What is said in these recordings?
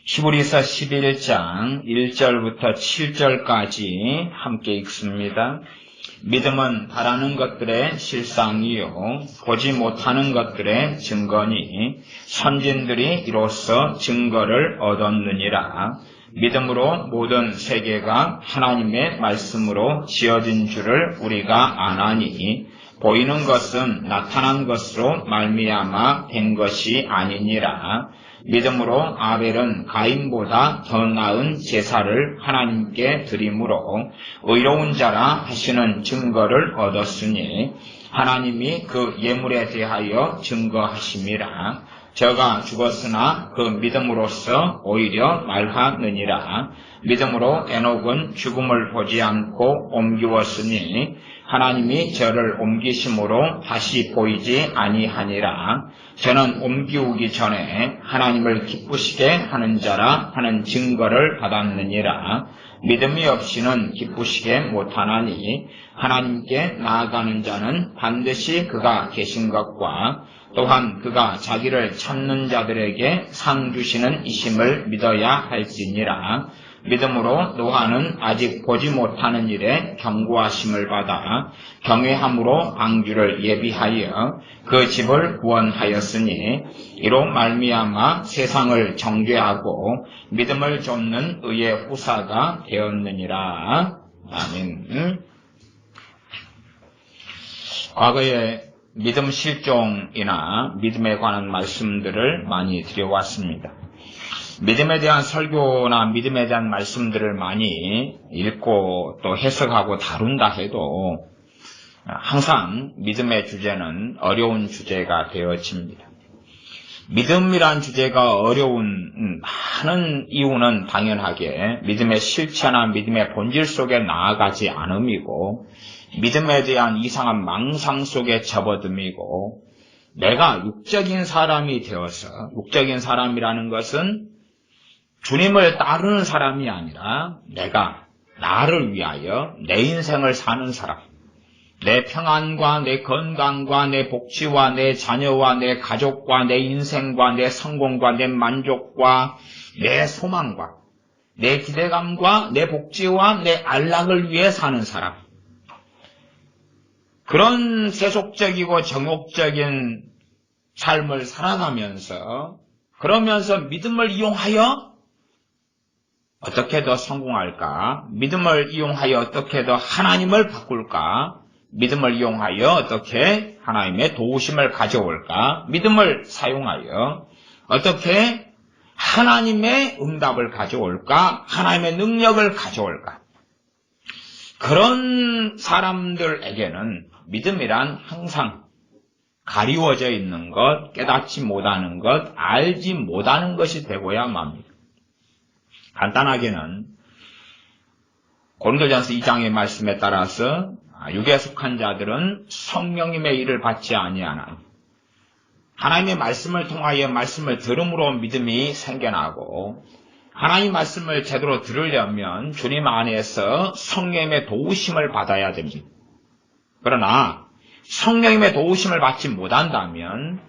히브리서 11장 1절부터 7절까지 함께 읽습니다. 믿음은 바라는 것들의 실상이요 보지 못하는 것들의 증거니 선진들이 이로써 증거를 얻었느니라. 믿음으로 모든 세계가 하나님의 말씀으로 지어진 줄을 우리가 아나니 보이는 것은 나타난 것으로 말미암아 된 것이 아니니라. 믿음으로 아벨은 가인보다 더 나은 제사를 하나님께 드림으로 의로운 자라 하시는 증거를 얻었으니 하나님이 그 예물에 대하여 증거하심이라. 저가 죽었으나 그 믿음으로써 오히려 말하느니라. 믿음으로 에녹은 죽음을 보지 않고 옮기웠으니 하나님이 저를 옮기심으로 다시 보이지 아니하니라. 저는 옮기우기 전에 하나님을 기쁘시게 하는 자라 하는 증거를 받았느니라. 믿음이 없이는 기쁘시게 못하나니 하나님께 나아가는 자는 반드시 그가 계신 것과 또한 그가 자기를 찾는 자들에게 상 주시는 이심을 믿어야 할지니라. 믿음으로 노아는 아직 보지 못하는 일에 경고하심을 받아 경외함으로 방주를 예비하여 그 집을 구원하였으니 이로 말미암아 세상을 정죄하고 믿음을 좇는 의의 후사가 되었느니라. 아멘. 과거에 믿음 실종이나 믿음에 관한 말씀들을 많이 드려왔습니다. 믿음에 대한 설교나 믿음에 대한 말씀들을 많이 읽고 또 해석하고 다룬다 해도 항상 믿음의 주제는 어려운 주제가 되어집니다. 믿음이란 주제가 어려운 많은 이유는 당연하게 믿음의 실체나 믿음의 본질 속에 나아가지 않음이고 믿음에 대한 이상한 망상 속에 접어듦이고 내가 육적인 사람이 되어서 육적인 사람이라는 것은 주님을 따르는 사람이 아니라 내가 나를 위하여 내 인생을 사는 사람, 내 평안과 내 건강과 내 복지와 내 자녀와 내 가족과 내 인생과 내 성공과 내 만족과 내 소망과 내 기대감과 내 복지와 내 안락을 위해 사는 사람, 그런 세속적이고 정욕적인 삶을 살아가면서 그러면서 믿음을 이용하여 어떻게 더 성공할까? 믿음을 이용하여 어떻게 더 하나님을 바꿀까? 믿음을 이용하여 어떻게 하나님의 도우심을 가져올까? 믿음을 사용하여 어떻게 하나님의 응답을 가져올까? 하나님의 능력을 가져올까? 그런 사람들에게는 믿음이란 항상 가리워져 있는 것, 깨닫지 못하는 것, 알지 못하는 것이 되고야 맙니다. 간단하게는 고린도전서 2장의 말씀에 따라서 육에 속한 자들은 성령님의 일을 받지 아니하나니 하나님의 말씀을 통하여 말씀을 들음으로 믿음이 생겨나고 하나님 말씀을 제대로 들으려면 주님 안에서 성령님의 도우심을 받아야 됩니다. 그러나 성령님의 도우심을 받지 못한다면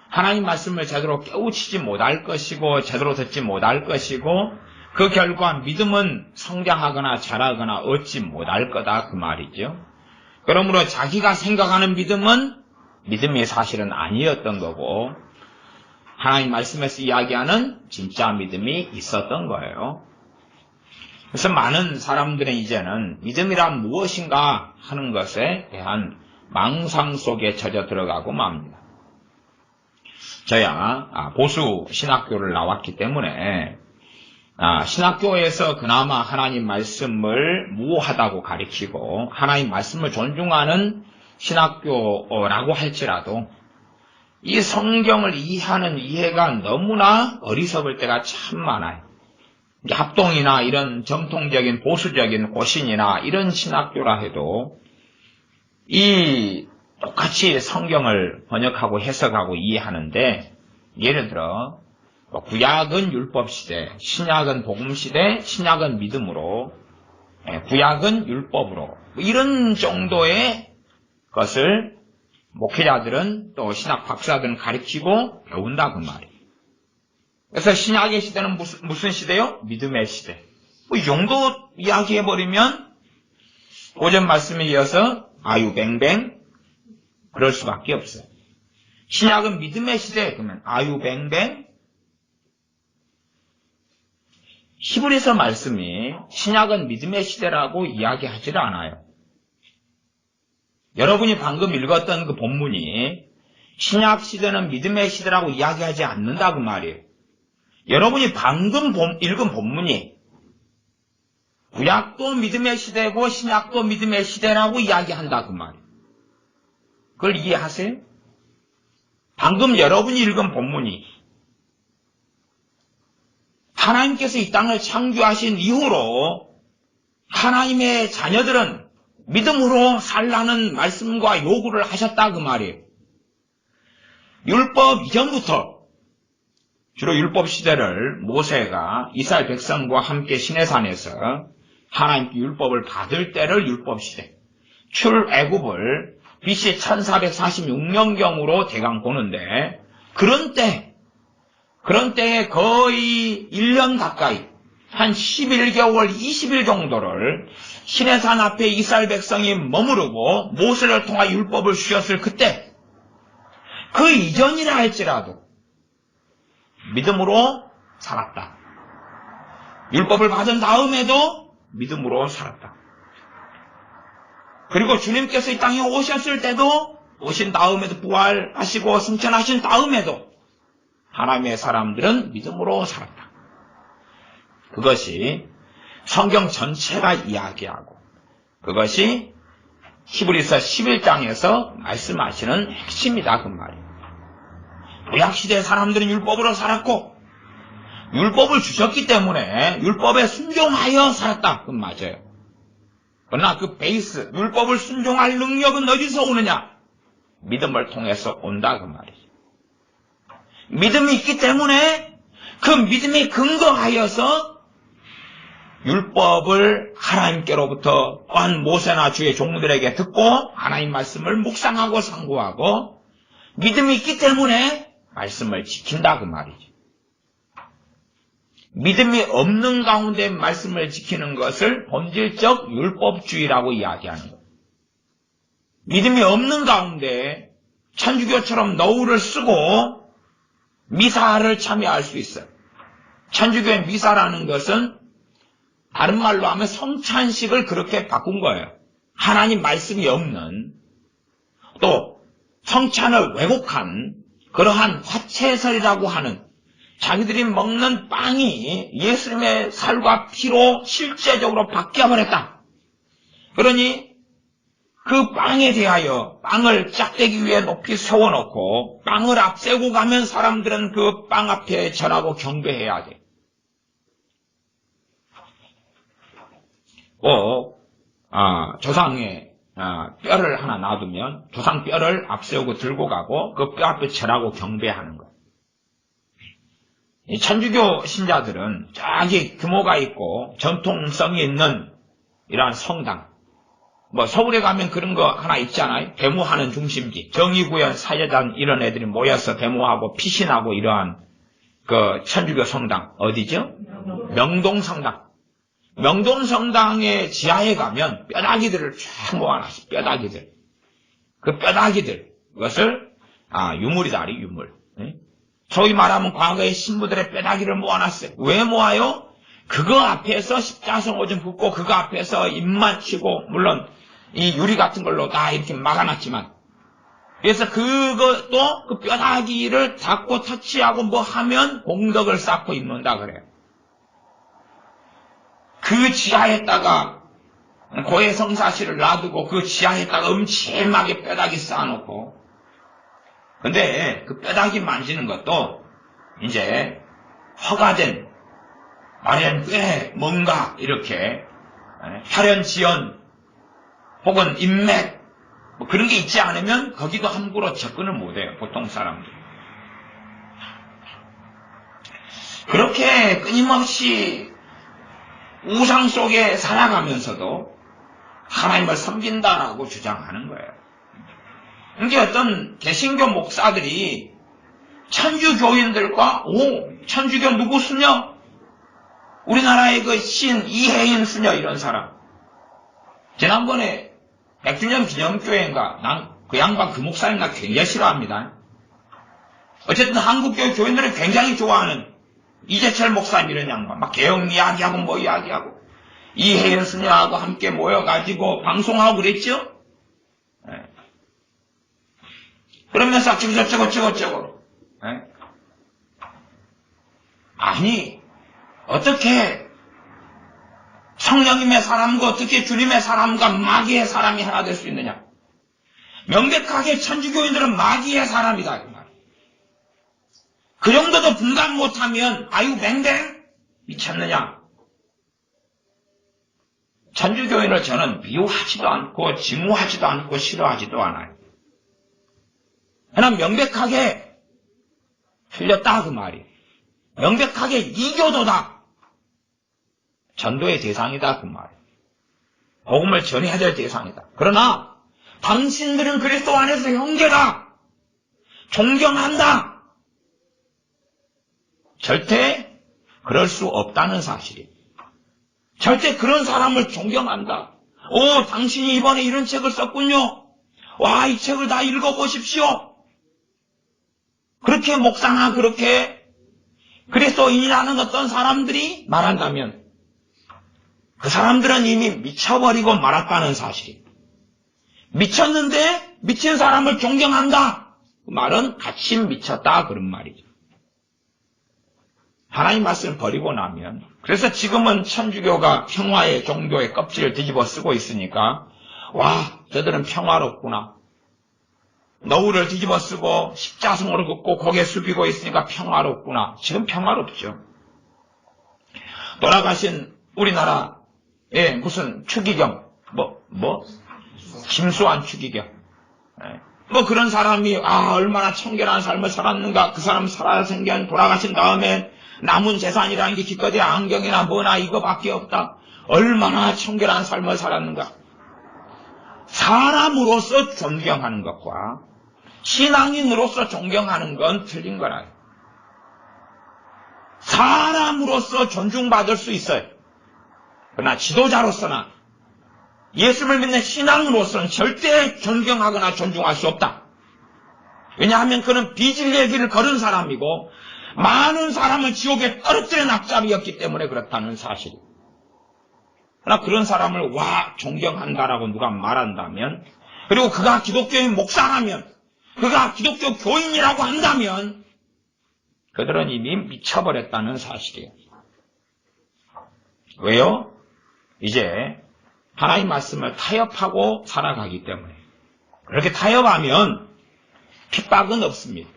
하나님 말씀을 제대로 깨우치지 못할 것이고 제대로 듣지 못할 것이고 그 결과 믿음은 성장하거나 자라거나 얻지 못할 거다 그 말이죠. 그러므로 자기가 생각하는 믿음은 믿음이 사실은 아니었던 거고 하나님 말씀에서 이야기하는 진짜 믿음이 있었던 거예요. 그래서 많은 사람들은 이제는 믿음이란 무엇인가 하는 것에 대한 망상 속에 젖어 들어가고 맙니다. 저야 보수 신학교를 나왔기 때문에 신학교에서 그나마 하나님 말씀을 무오하다고 가리키고 하나님 말씀을 존중하는 신학교라고 할지라도 이 성경을 이해하는 이해가 너무나 어리석을 때가 참 많아요. 합동이나 이런 정통적인 보수적인 고신이나 이런 신학교라 해도 이 똑같이 성경을 번역하고 해석하고 이해하는데 예를 들어 구약은 율법시대, 신약은 복음시대, 신약은 믿음으로, 구약은 율법으로 이런 정도의 것을 목회자들은 또 신학 박사들은 가르치고 배운다 그 말이에요. 그래서 신약의 시대는 무슨 시대요? 믿음의 시대. 이 정도 이야기해버리면 오전 말씀에 이어서 아유뱅뱅 그럴 수밖에 없어요. 신약은 믿음의 시대 그러면 아유뱅뱅. 히브리서 말씀이 신약은 믿음의 시대라고 이야기하지 않아요. 여러분이 방금 읽었던 그 본문이 신약 시대는 믿음의 시대라고 이야기하지 않는다고 말이에요. 여러분이 방금 읽은 본문이 구약도 믿음의 시대고 신약도 믿음의 시대라고 이야기한다고 말이에요. 그걸 이해하세요? 방금 여러분이 읽은 본문이 하나님께서 이 땅을 창조하신 이후로 하나님의 자녀들은 믿음으로 살라는 말씀과 요구를 하셨다 그 말이에요. 율법 이전부터 주로 율법 시대를 모세가 이스라엘 백성과 함께 시내산에서 하나님께 율법을 받을 때를 율법 시대, 출애굽을 BC 1446년경으로 대강 보는데 그런 때에 거의 1년 가까이 한 11개월 20일 정도를 시내산 앞에 이스라엘 백성이 머무르고 모세를 통하 율법을 주셨을 그때 그 이전이라 할지라도 믿음으로 살았다. 율법을 받은 다음에도 믿음으로 살았다. 그리고 주님께서 이 땅에 오셨을 때도 오신 다음에도 부활하시고 승천하신 다음에도 하나님의 사람들은 믿음으로 살았다. 그것이 성경 전체가 이야기하고 그것이 히브리서 11장에서 말씀하시는 핵심이다 그 말이에요. 구약시대 사람들은 율법으로 살았고 율법을 주셨기 때문에 율법에 순종하여 살았다. 그건 맞아요. 그러나 그 베이스, 율법을 순종할 능력은 어디서 오느냐? 믿음을 통해서 온다 그 말이죠. 믿음이 있기 때문에 그 믿음이 근거하여서 율법을 하나님께로부터 또한 모세나 주의 종들에게 듣고 하나님 말씀을 묵상하고 상고하고 믿음이 있기 때문에 말씀을 지킨다 그 말이죠. 믿음이 없는 가운데 말씀을 지키는 것을 본질적 율법주의라고 이야기하는 거예요. 믿음이 없는 가운데 천주교처럼 너울을 쓰고 미사를 참여할 수 있어요. 천주교의 미사라는 것은 다른 말로 하면 성찬식을 그렇게 바꾼 거예요. 하나님 말씀이 없는 또 성찬을 왜곡한 그러한 화채설이라고 하는 자기들이 먹는 빵이 예수님의 살과 피로 실제적으로 바뀌어버렸다. 그러니 그 빵에 대하여 빵을 짝대기 위에 높이 세워놓고 빵을 앞세우고 가면 사람들은 그 빵 앞에 절하고 경배해야 돼. 꼭 조상의 뼈를 하나 놔두면 조상 뼈를 앞세우고 들고 가고 그 뼈 앞에 절하고 경배하는 것. 이 천주교 신자들은 저기 규모가 있고 전통성이 있는 이러한 성당, 서울에 가면 그런 거 하나 있잖아요. 데모하는 중심지, 정의구현, 사제단 이런 애들이 모여서 데모하고 피신하고 이러한 그 천주교 성당 어디죠? 명동성당. 명동성당의 지하에 가면 뼈다귀들을 쫙 모아놨어요. 뼈다귀들. 그 뼈다귀들, 그것을 유물이다, 유물. 소위 말하면 과거의 신부들의 뼈다귀를 모아놨어요. 왜 모아요? 그거 앞에서 십자성호 좀 붓고 그거 앞에서 입만 치고 물론 이 유리 같은 걸로 다 이렇게 막아놨지만 그래서 그것도 그 뼈다귀를 닦고 터치하고 뭐 하면 공덕을 쌓고 입는다 그래요. 그 지하에다가 고해성사실을 놔두고 그 지하에다가 음침하게 뼈다귀 쌓아놓고 근데 그 뼈다귀 만지는 것도 이제 허가된 마련 꽤 뭔가 이렇게 혈연지연 혹은 인맥 뭐 그런 게 있지 않으면 거기도 함부로 접근을 못해요. 보통 사람들. 그렇게 끊임없이 우상 속에 살아가면서도 하나님을 섬긴다라고 주장하는 거예요. 이게 어떤 개신교 목사들이 천주교인들과 천주교 누구 수녀? 우리나라의 그 신 이혜인 수녀 이런 사람. 지난번에 100주년 기념교회인가 난 그 양반 그 목사님 나 굉장히 싫어합니다. 어쨌든 한국교 교인들은 굉장히 좋아하는 이재철 목사님 이런 양반 막 개혁 이야기하고 뭐 이야기하고 이혜연 수녀하고 함께 모여가지고 방송하고 그랬죠. 네. 그러면서 저쩌고 네. 아니 어떻게 성령님의 사람과 어떻게 주님의 사람과 마귀의 사람이 하나 될 수 있느냐. 명백하게 천주교인들은 마귀의 사람이다. 그 정도도 분간 못하면 아유 맹뱅 미쳤느냐. 천주교인을 저는 미워하지도 않고 증오하지도 않고 싫어하지도 않아요. 그러나 명백하게 틀렸다 그 말이에요. 명백하게 이교도다. 전도의 대상이다 그 말이에요. 복음을 전해야 될 대상이다. 그러나 당신들은 그리스도 안에서 형제다. 존경한다. 절대 그럴 수 없다는 사실이에요. 절대 그런 사람을 존경한다. 오, 당신이 이번에 이런 책을 썼군요. 와, 이 책을 다 읽어보십시오. 그렇게 목사나 그렇게 그리스도인이라는 어떤 사람들이 말한다면 그 사람들은 이미 미쳐버리고 말았다는 사실이에요. 미쳤는데 미친 사람을 존경한다. 그 말은 같이 미쳤다 그런 말이죠. 하나님 말씀을 버리고 나면 그래서 지금은 천주교가 평화의 종교의 껍질을 뒤집어 쓰고 있으니까 와 저들은 평화롭구나. 너울을 뒤집어 쓰고 십자승으로 긋고 고개 숙이고 있으니까 평화롭구나. 지금 평화롭죠. 돌아가신 우리나라의 무슨 추기경 김수환 추기경 뭐 그런 사람이 얼마나 청결한 삶을 살았는가. 그 사람 살아생전 돌아가신 다음에 남은 재산이라는 게 기껏해 안경이나 뭐나 이거밖에 없다. 얼마나 청결한 삶을 살았는가. 사람으로서 존경하는 것과 신앙인으로서 존경하는 건 틀린 거라요. 사람으로서 존중받을 수 있어요. 그러나 지도자로서나 예수를 믿는 신앙으로서는 절대 존경하거나 존중할 수 없다. 왜냐하면 그는 비진리의 길을 걸은 사람이고 많은 사람을 지옥에 떨어뜨린 악잡이었기 때문에 그렇다는 사실. 그러나 그런 사람을 존경한다라고 누가 말한다면, 그리고 그가 기독교인 목사라면, 그가 기독교 교인이라고 한다면 그들은 이미 미쳐버렸다는 사실이에요. 왜요? 이제 하나님 말씀을 타협하고 살아가기 때문에. 그렇게 타협하면 핍박은 없습니다.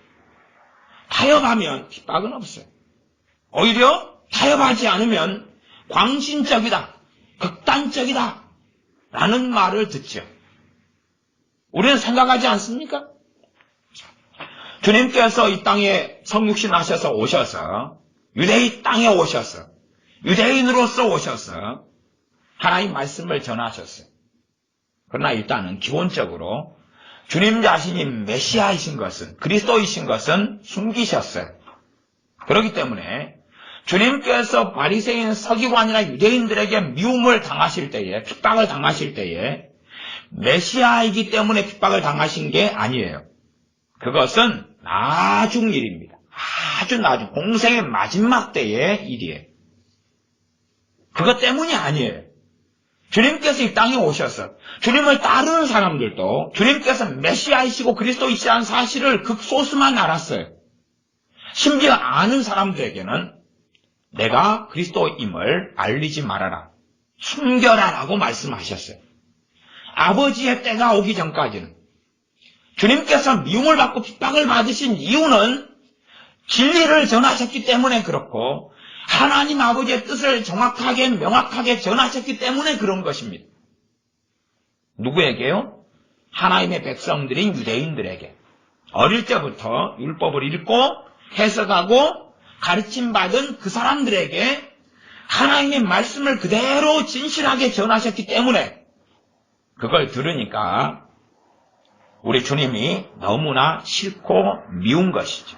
타협하면 핍박은 없어요. 오히려 타협하지 않으면 광신적이다, 극단적이다 라는 말을 듣죠. 우리는 생각하지 않습니까? 주님께서 이 땅에 성육신 하셔서 오셔서 유대인 땅에 오셔서 유대인으로서 오셔서 하나님 말씀을 전하셨어요. 그러나 일단은 기본적으로 주님 자신이 메시아이신 것은, 그리스도이신 것은 숨기셨어요. 그렇기 때문에 주님께서 바리새인 서기관이나 유대인들에게 미움을 당하실 때에, 핍박을 당하실 때에 메시아이기 때문에 핍박을 당하신 게 아니에요. 그것은 나중 일입니다. 아주 나중, 공생의 마지막 때의 일이에요. 그것 때문이 아니에요. 주님께서 이 땅에 오셔서 주님을 따르는 사람들도 주님께서 메시아이시고 그리스도이시라는 사실을 극소수만 알았어요. 심지어 아는 사람들에게는 내가 그리스도임을 알리지 말아라, 숨겨라라고 말씀하셨어요. 아버지의 때가 오기 전까지는. 주님께서 미움을 받고 핍박을 받으신 이유는 진리를 전하셨기 때문에 그렇고 하나님 아버지의 뜻을 정확하게 명확하게 전하셨기 때문에 그런 것입니다. 누구에게요? 하나님의 백성들인 유대인들에게. 어릴 때부터 율법을 읽고 해석하고 가르침받은 그 사람들에게 하나님의 말씀을 그대로 진실하게 전하셨기 때문에 그걸 들으니까 우리 주님이 너무나 싫고 미운 것이죠.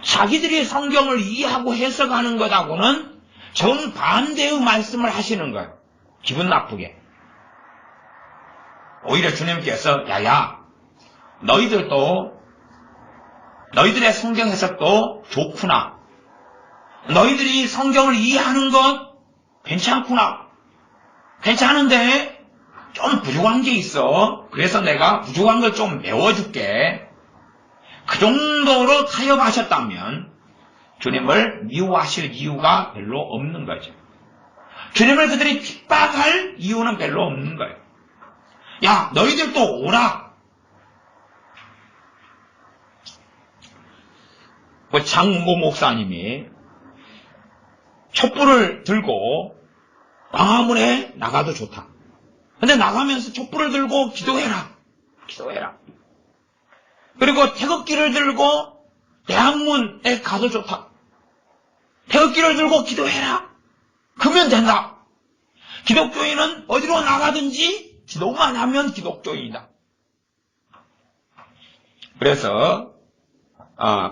자기들이 성경을 이해하고 해석하는 것하고는 정반대의 말씀을 하시는 거예요. 기분 나쁘게. 오히려 주님께서 야야 너희들도 너희들의 성경 해석도 좋구나. 너희들이 성경을 이해하는 것 괜찮구나. 괜찮은데 좀 부족한 게 있어. 그래서 내가 부족한 걸 좀 메워줄게. 그 정도로 타협하셨다면 주님을 미워하실 이유가 별로 없는 거죠. 주님을 그들이 핍박할 이유는 별로 없는 거예요. 야, 너희들도 오라. 장모 목사님이 촛불을 들고 광화문에 나가도 좋다. 근데 나가면서 촛불을 들고 기도해라. 기도해라. 그리고 태극기를 들고 대학문에 가도 좋다. 태극기를 들고 기도해라. 그러면 된다. 기독교인은 어디로 나가든지 기도만 하면 기독교인이다. 그래서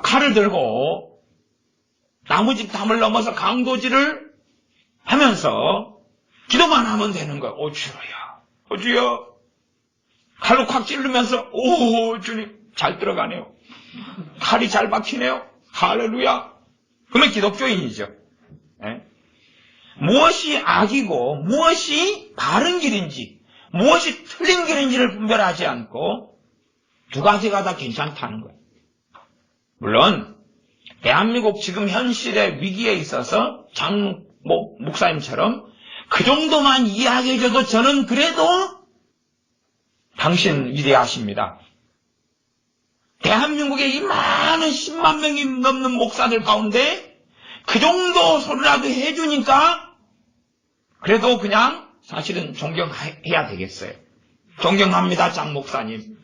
칼을 들고 나무집 담을 넘어서 강도질을 하면서 기도만 하면 되는 거야. 오 주야, 오 주여. 칼로 콱 찌르면서 오 주님 잘 들어가네요. 칼이 잘 박히네요. 할렐루야. 그러면 기독교인이죠. 네? 무엇이 악이고 무엇이 바른 길인지 무엇이 틀린 길인지를 분별하지 않고 두 가지가 다 괜찮다는 거예요. 물론 대한민국 지금 현실의 위기에 있어서 장모 목사님처럼 그 정도만 이야기해줘도 저는 그래도 당신 위대하십니다. 대한민국의 이 많은 10만 명이 넘는 목사들 가운데 그 정도 소리라도 해주니까 그래도 그냥 사실은 존경해야 되겠어요. 존경합니다, 장 목사님.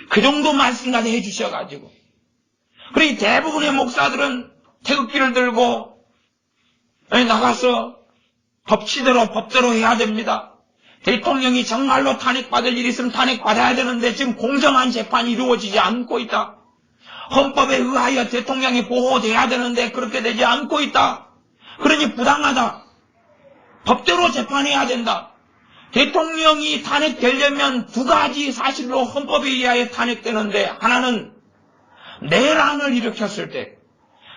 그 정도 말씀까지 해주셔가지고. 그리고 대부분의 목사들은 태극기를 들고 나가서 법대로 해야 됩니다. 대통령이 정말로 탄핵받을 일이 있으면 탄핵받아야 되는데 지금 공정한 재판이 이루어지지 않고 있다. 헌법에 의하여 대통령이 보호돼야 되는데 그렇게 되지 않고 있다. 그러니 부당하다. 법대로 재판해야 된다. 대통령이 탄핵되려면 두 가지 사실로 헌법에 의하여 탄핵되는데 하나는 내란을 일으켰을 때,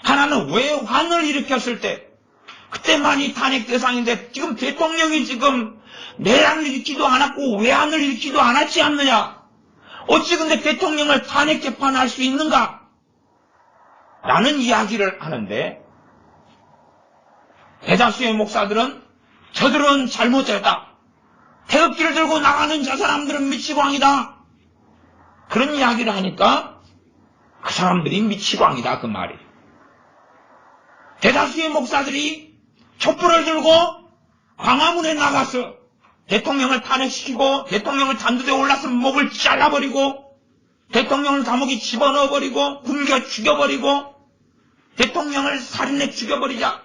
하나는 외환을 일으켰을 때 그때만이 탄핵 대상인데 지금 대통령이 지금 내란을 일으키지도 않았고 외환을 일으키지도 않았지 않느냐. 어찌 근데 대통령을 탄핵 재판할 수 있는가? 라는 이야기를 하는데 대다수의 목사들은 저들은 잘못했다. 태극기를 들고 나가는 저 사람들은 미치광이다. 그런 이야기를 하니까 그 사람들이 미치광이다 그 말이. 대다수의 목사들이 촛불을 들고 광화문에 나가서 대통령을 탄핵시키고 대통령을 단두대에 올라서 목을 잘라버리고 대통령을 감옥에 집어넣어버리고 굶겨 죽여버리고 대통령을 살인해 죽여버리자.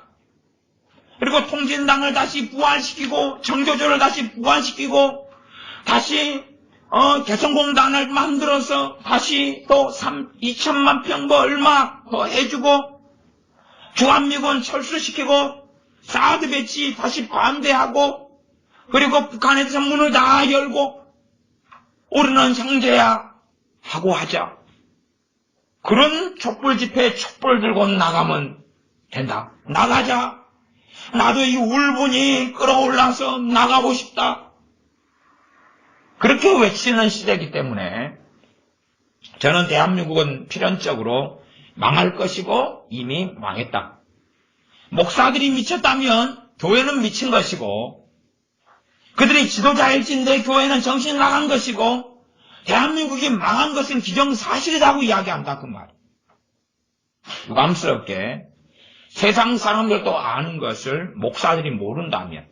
그리고 통진당을 다시 부활시키고 정조조를 다시 부활시키고 다시 개성공단을 만들어서 다시 또 2천만 평 뭐 얼마 더 해주고 주한미군 철수시키고 사드 배치 다시 반대하고 그리고 북한에서 문을 다 열고 우리는 형제야 하고 하자. 그런 촛불 집회에 촛불 들고 나가면 된다. 나가자. 나도 이 울분이 끌어올라서 나가고 싶다. 그렇게 외치는 시대이기 때문에 저는 대한민국은 필연적으로 망할 것이고 이미 망했다. 목사들이 미쳤다면 교회는 미친 것이고 그들이 지도자일진데 교회는 정신 나간 것이고 대한민국이 망한 것은 기정사실이라고 이야기한다 그 말. 유감스럽게 세상 사람들도 아는 것을 목사들이 모른다면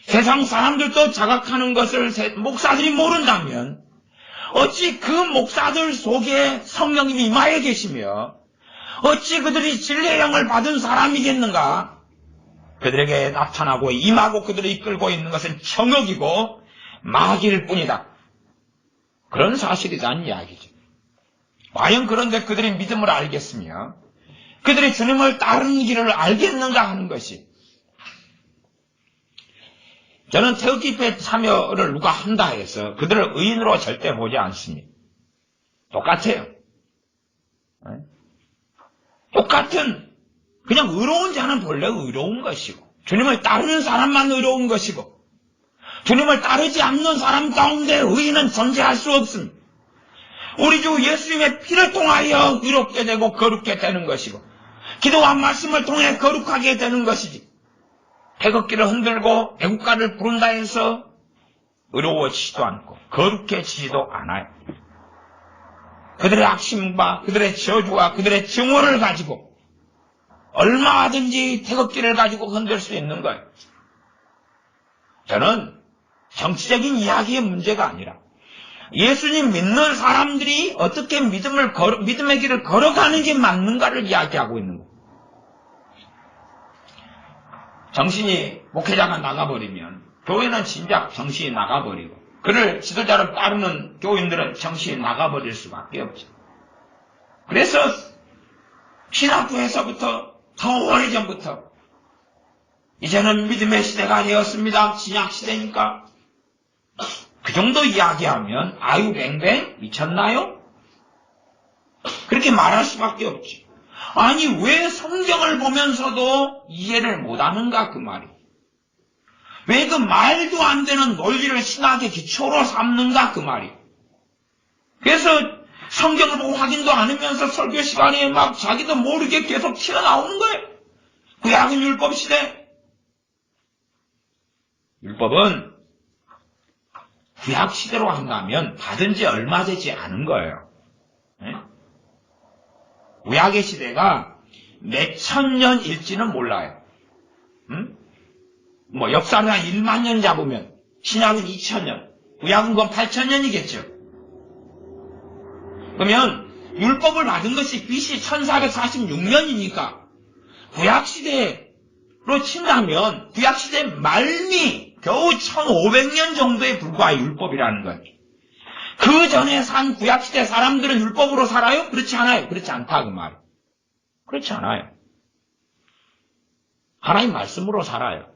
세상 사람들도 자각하는 것을 목사들이 모른다면 어찌 그 목사들 속에 성령님이 임하여 계시며 어찌 그들이 진리의 영을 받은 사람이겠는가. 그들에게 나타나고 임하고 그들을 이끌고 있는 것은 정욕이고 마귀일 뿐이다. 그런 사실이란 이야기죠. 과연 그런데 그들이 믿음을 알겠으며 그들이 주님을 따르는 길을 알겠는가 하는 것이. 저는 태극기에 참여를 누가 한다 해서 그들을 의인으로 절대 보지 않습니다. 똑같아요. 똑같은 그냥 의로운 자는 본래 의로운 것이고 주님을 따르는 사람만 의로운 것이고 주님을 따르지 않는 사람 가운데 의인은 존재할 수 없습니다. 우리 주 예수님의 피를 통하여 의롭게 되고 거룩게 되는 것이고 기도와 말씀을 통해 거룩하게 되는 것이지 태극기를 흔들고 애국가를 부른다 해서 의로워지지도 않고 거룩해지지도 않아요. 그들의 악심과 그들의 저주와 그들의 증오를 가지고 얼마든지 태극기를 가지고 흔들 수 있는 거예요. 저는 정치적인 이야기의 문제가 아니라 예수님 믿는 사람들이 어떻게 믿음의 길을 걸어가는지 맞는가를 이야기하고 있는 거예요. 정신이 목회자가 나가버리면 교회는 진작 정신이 나가버리고 그를 지도자를 따르는 교인들은 정신이 나가버릴 수밖에 없죠. 그래서 신학부에서부터 더 오래전부터 이제는 믿음의 시대가 되었습니다. 신약 시대니까 그 정도 이야기하면 아유 뱅뱅 미쳤나요? 그렇게 말할 수밖에 없죠. 아니 왜 성경을 보면서도 이해를 못하는가 그 말이. 왜 그 말도 안 되는 논리를 신학의 기초로 삼는가 그 말이. 그래서 성경을 보고 확인도 안 하면서 설교 시간에 막 자기도 모르게 계속 튀어나오는 거예요. 구약은 율법 시대. 율법은 구약 시대로 한다면 받은 지 얼마 되지 않은 거예요. 구약의 시대가 몇 천 년일지는 몰라요. 뭐 역사를 한 1만 년 잡으면 신약은 2,000년, 구약은 그건 8,000년이겠죠. 그러면 율법을 받은 것이 BC 1446년이니까 구약시대로 친다면 구약시대 말미 겨우 1500년 정도에 불과한 율법이라는 거예요. 그 전에 산 구약시대 사람들은 율법으로 살아요? 그렇지 않아요. 그렇지 않다 그 말이에요. 그렇지 않아요. 하나님 말씀으로 살아요.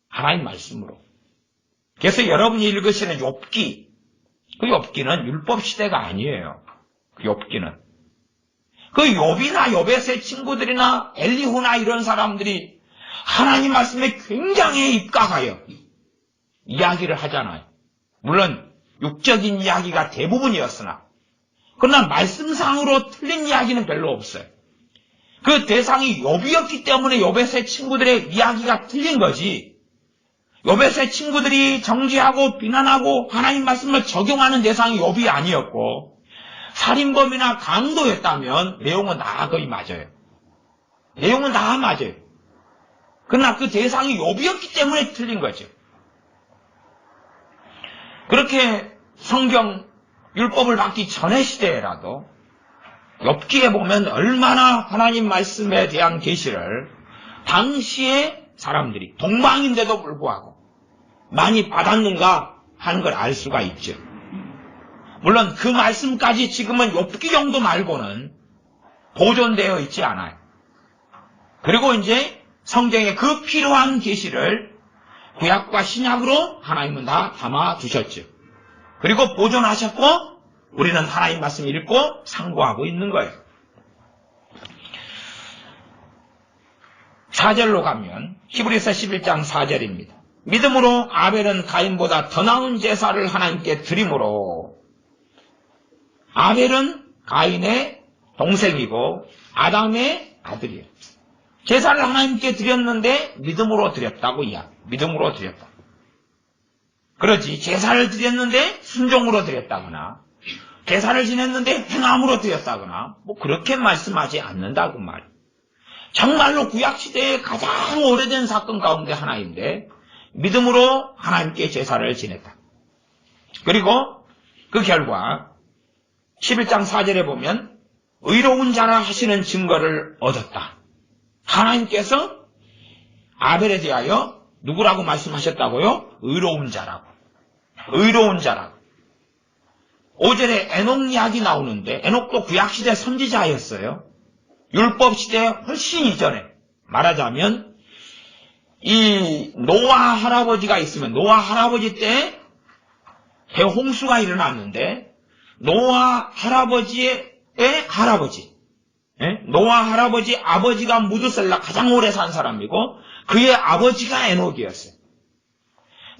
하나님 말씀으로. 그래서 여러분이 읽으시는 욥기, 그 욥기는 율법 시대가 아니에요. 그 욥기는. 그 욥이나 욥의 세 친구들이나 엘리후나 이런 사람들이 하나님 말씀에 굉장히 입각하여 이야기를 하잖아요. 물론 육적인 이야기가 대부분이었으나 그러나 말씀상으로 틀린 이야기는 별로 없어요. 그 대상이 욥이었기 때문에 욥의 세 친구들의 이야기가 틀린 거지. 욥의 세 친구들이 정죄하고 비난하고 하나님 말씀을 적용하는 대상이 욥이 아니었고 살인범이나 강도였다면 내용은 다 거의 맞아요. 내용은 다 맞아요. 그러나 그 대상이 욥이었기 때문에 틀린 거죠. 그렇게 성경 율법을 받기 전의 시대에라도 욥기에 보면 얼마나 하나님 말씀에 대한 계시를 당시의 사람들이 동방인데도 불구하고 많이 받았는가 하는 걸 알 수가 있죠. 물론 그 말씀까지 지금은 욥기 정도 말고는 보존되어 있지 않아요. 그리고 이제 성경에 그 필요한 계시를 구약과 신약으로 하나님은 다 담아 두셨죠. 그리고 보존하셨고 우리는 하나님 말씀 읽고 상고하고 있는 거예요. 4절로 가면 히브리서 11장 4절입니다. 믿음으로 아벨은 가인보다 더 나은 제사를 하나님께 드림으로 아벨은 가인의 동생이고 아담의 아들이에요. 제사를 하나님께 드렸는데 믿음으로 드렸다고 믿음으로 드렸다. 그렇지 제사를 드렸는데 순종으로 드렸다거나 제사를 지냈는데 행함으로 드렸다거나 뭐 그렇게 말씀하지 않는다 그 말. 정말로 구약시대의 가장 오래된 사건 가운데 하나인데 믿음으로 하나님께 제사를 지냈다. 그리고 그 결과 11장 4절에 보면 의로운 자라 하시는 증거를 얻었다. 하나님께서 아벨에 대하여 누구라고 말씀하셨다고요? 의로운 자라고. 의로운 자라고. 5절에 에녹 이야기 나오는데 에녹도 구약시대 선지자였어요. 율법 시대에 훨씬 이전에 말하자면 이 노아 할아버지가 있으면 노아 할아버지 때 대홍수가 일어났는데 노아 할아버지의 할아버지 노아 할아버지 아버지가 무드셀라 가장 오래 산 사람이고 그의 아버지가 에녹이었어요.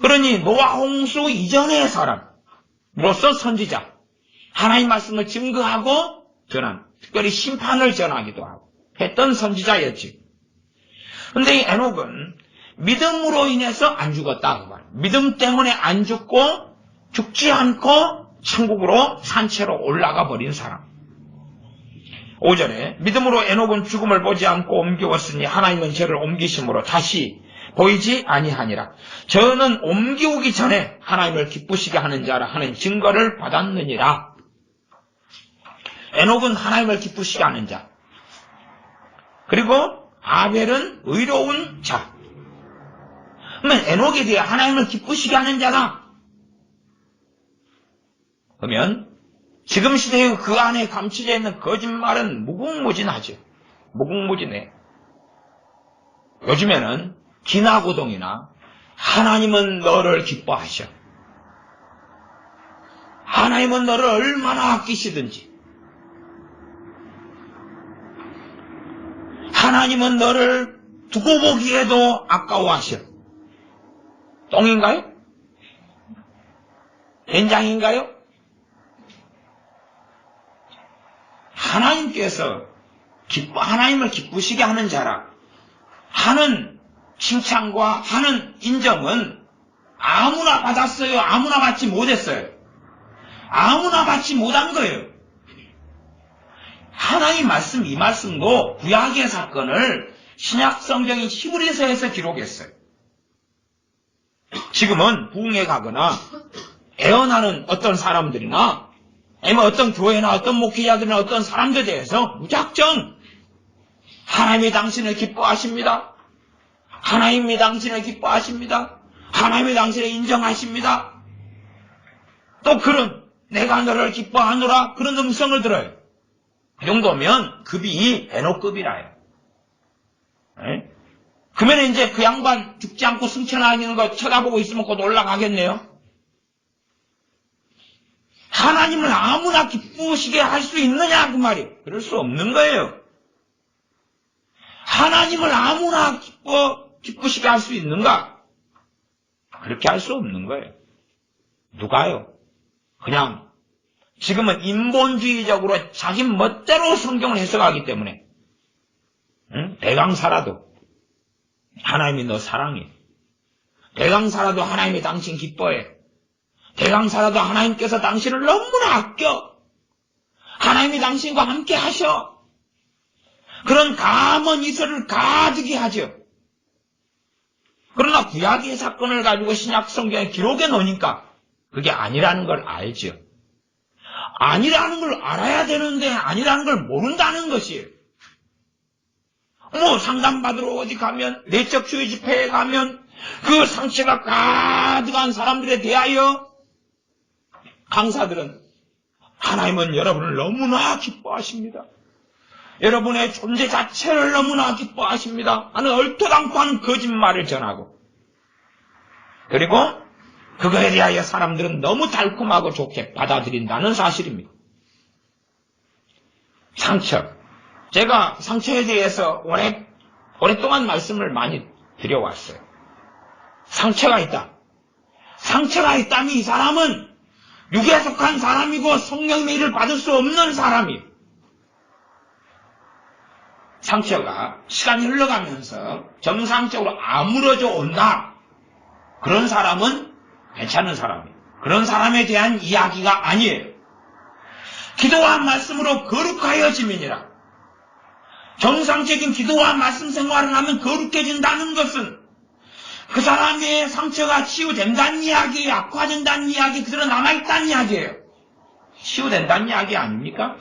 그러니 노아 홍수 이전의 사람으로서 선지자 하나님 말씀을 증거하고 전한 특별히 심판을 전하기도 하고 했던 선지자였지. 그런데 이 에녹은 믿음으로 인해서 안 죽었다. 그 말. 믿음 때문에 안 죽고 죽지 않고 천국으로 산채로 올라가 버린 사람. 5절에 믿음으로 에녹은 죽음을 보지 않고 옮겨왔으니 하나님은 저를 옮기심으로 다시 보이지 아니하니라. 저는 옮기오기 전에 하나님을 기쁘시게 하는 자라 하는 증거를 받았느니라. 에녹은 하나님을 기쁘시게 하는 자. 그리고 아벨은 의로운 자. 그러면 에녹에 대해 하나님을 기쁘시게 하는 자다. 그러면 지금 시대의 그 안에 감춰져 있는 거짓말은 무궁무진하죠. 무궁무진해. 요즘에는 기나고동이나 하나님은 너를 기뻐하셔. 하나님은 너를 얼마나 아끼시든지. 하나님은 너를 두고 보기에도 아까워하셔. 똥인가요? 된장인가요? 하나님께서 하나님을 기쁘시게 하는 자라 하는 칭찬과 하는 인정은 아무나 받았어요? 아무나 받지 못했어요? 아무나 받지 못한 거예요. 하나님 말씀, 이 말씀도 구약의 사건을 신약 성경인 히브리서에서 기록했어요. 지금은 부흥에 가거나 애언하는 어떤 사람들이나 아니면 어떤 교회나 어떤 목회자들이나 어떤 사람들에 대해서 무작정 하나님이 당신을 기뻐하십니다. 하나님이 당신을 기뻐하십니다. 하나님이 당신을 인정하십니다. 또 그런 내가 너를 기뻐하노라 그런 음성을 들어요. 그 정도면 급이 에녹급이라요. 그러면 이제 그 양반 죽지 않고 승천하는 거 쳐다보고 있으면 곧 올라가겠네요. 하나님을 아무나 기쁘시게 할 수 있느냐 그 말이에요. 그럴 수 없는 거예요. 하나님을 아무나 기쁘시게 할 수 있는가? 그렇게 할 수 없는 거예요. 누가요? 그냥 지금은 인본주의적으로 자기 멋대로 성경을 해석하기 때문에 대강사라도 하나님이 너 사랑해. 대강사라도 하나님이 당신 기뻐해. 대강사라도 하나님께서 당신을 너무나 아껴. 하나님이 당신과 함께 하셔. 그런 감언 이설을 가득히 하죠. 그러나 구약의 사건을 가지고 신약 성경에 기록해 놓으니까 그게 아니라는 걸 알죠. 아니라는 걸 알아야 되는데 아니라는 걸 모른다는 것이에요. 상담받으러 어디 가면 내적주의 집회에 가면 그 상처가 가득한 사람들에 대하여 강사들은 하나님은 여러분을 너무나 기뻐하십니다. 여러분의 존재 자체를 너무나 기뻐하십니다. 하는 얼토당토 하는 거짓말을 전하고 그리고 그거에 대하여 사람들은 너무 달콤하고 좋게 받아들인다는 사실입니다. 상처. 제가 상처에 대해서 오랫동안 말씀을 많이 드려왔어요. 상처가 있다. 상처가 있다면 이 사람은 육에 속한 사람이고 성령의 일을 받을 수 없는 사람이에요. 상처가 시간이 흘러가면서 정상적으로 아물어져 온다. 그런 사람은 괜찮은 사람이에요. 그런 사람에 대한 이야기가 아니에요. 기도와 말씀으로 거룩하여짐이니라. 정상적인 기도와 말씀 생활을 하면 거룩해진다는 것은 그 사람의 상처가 치유된다는 이야기예요. 악화된다는 이야기, 그대로 남아있다는 이야기예요. 치유된다는 이야기 아닙니까?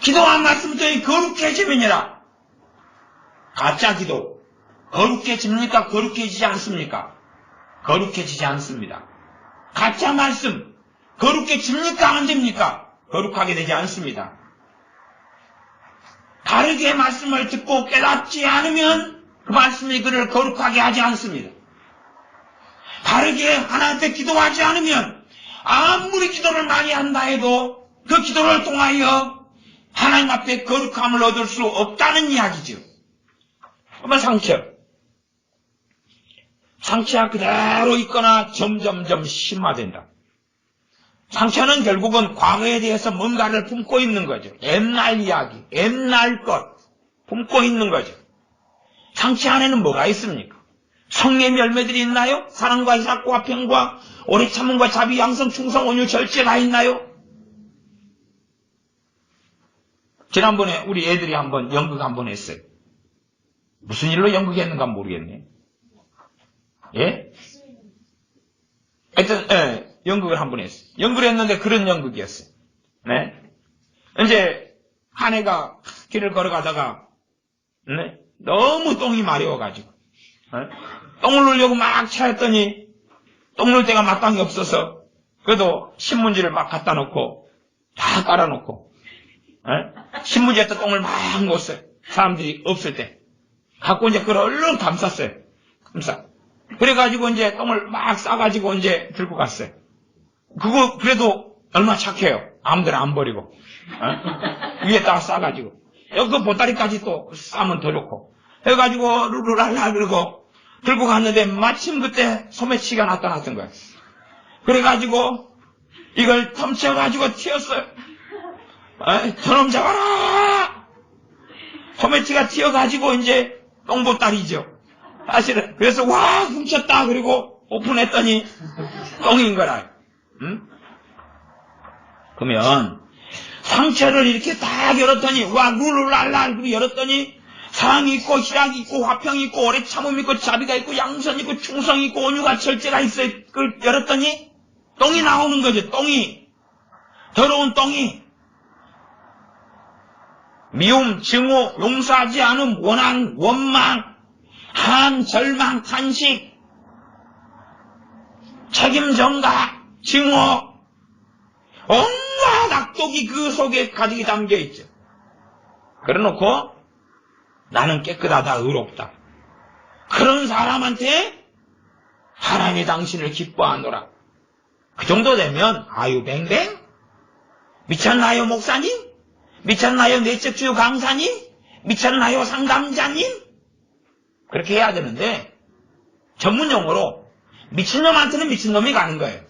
기도와 말씀부터 거룩해짐이니라. 가짜 기도 거룩해집니까? 거룩해지지 않습니까? 거룩해지지 않습니다. 가짜 말씀 거룩해집니까? 안 됩니까? 거룩하게 되지 않습니다. 바르게 말씀을 듣고 깨닫지 않으면 그 말씀이 그를 거룩하게 하지 않습니다. 바르게 하나님께 기도하지 않으면 아무리 기도를 많이 한다 해도 그 기도를 통하여 하나님 앞에 거룩함을 얻을 수 없다는 이야기죠. 그러면 상처가 그대로 있거나 점점점 심화된다. 상처는 결국은 과거에 대해서 뭔가를 품고 있는 거죠. 옛날 이야기, 옛날 것 품고 있는 거죠. 상처 안에는 뭐가 있습니까? 성령의 열매들이 있나요? 사랑과 희락과 평과 오래 참음과 자비, 양성, 충성, 온유, 절제가 있나요? 지난번에 우리 애들이 한번 연극 한번 했어요. 무슨 일로 연극했는가 모르겠네. 예? 하여튼, 연극을 한번 했어요. 연극을 했는데 그런 연극이었어요. 네? 이제, 한 애가 길을 걸어가다가, 네? 너무 똥이 마려워가지고, 똥을 누려고 막 차였더니, 똥 눌 데가 마땅히 없어서, 그래도 신문지를 막 갖다 놓고, 다 깔아놓고, 신문지에다 똥을 막 놓았어요. 사람들이 없을 때. 갖고 이제 그걸 얼른 감쌌어요. 그래가지고 이제 똥을 막 싸가지고 이제 들고 갔어요. 그거 그래도 얼마나 착해요. 아무데나 안 버리고. 위에다가 싸가지고. 그 보따리까지 또 싸면 더 좋고. 해가지고 룰루랄라 그러고 들고 갔는데 마침 그때 소매치기가 나타났던 거예요. 그래가지고 이걸 텀쳐가지고 튀었어요. 저놈 잡아라! 소매치기가 튀어가지고 이제 똥보따리죠. 사실은 그래서 와 훔쳤다 그리고 오픈했더니 똥인 거라. 응? 그러면 상처를 이렇게 딱 열었더니 와 룰루랄라 열었더니 사랑이 있고 희락이 있고 화평이 있고 오래 참음이 있고 자비가 있고 양선이 있고 충성이 있고 온유가 절제가 있어요. 그걸 열었더니 똥이 나오는 거죠. 똥이 더러운 똥이 미움, 증오, 용서하지 않음, 원한, 원망, 한, 절망, 탄식, 책임 전가, 증오, 온갖 악독이 그 속에 가득히 담겨 있죠. 그래놓고 나는 깨끗하다, 의롭다. 그런 사람한테 하나님이 당신을 기뻐하노라. 그 정도 되면 아유 뱅뱅? 미쳤나요 목사님? 미쳤나요 내적 주요 강사님? 미쳤나요 상담자님? 그렇게 해야 되는데 전문용어로 미친놈한테는 미친놈이 가는 거예요.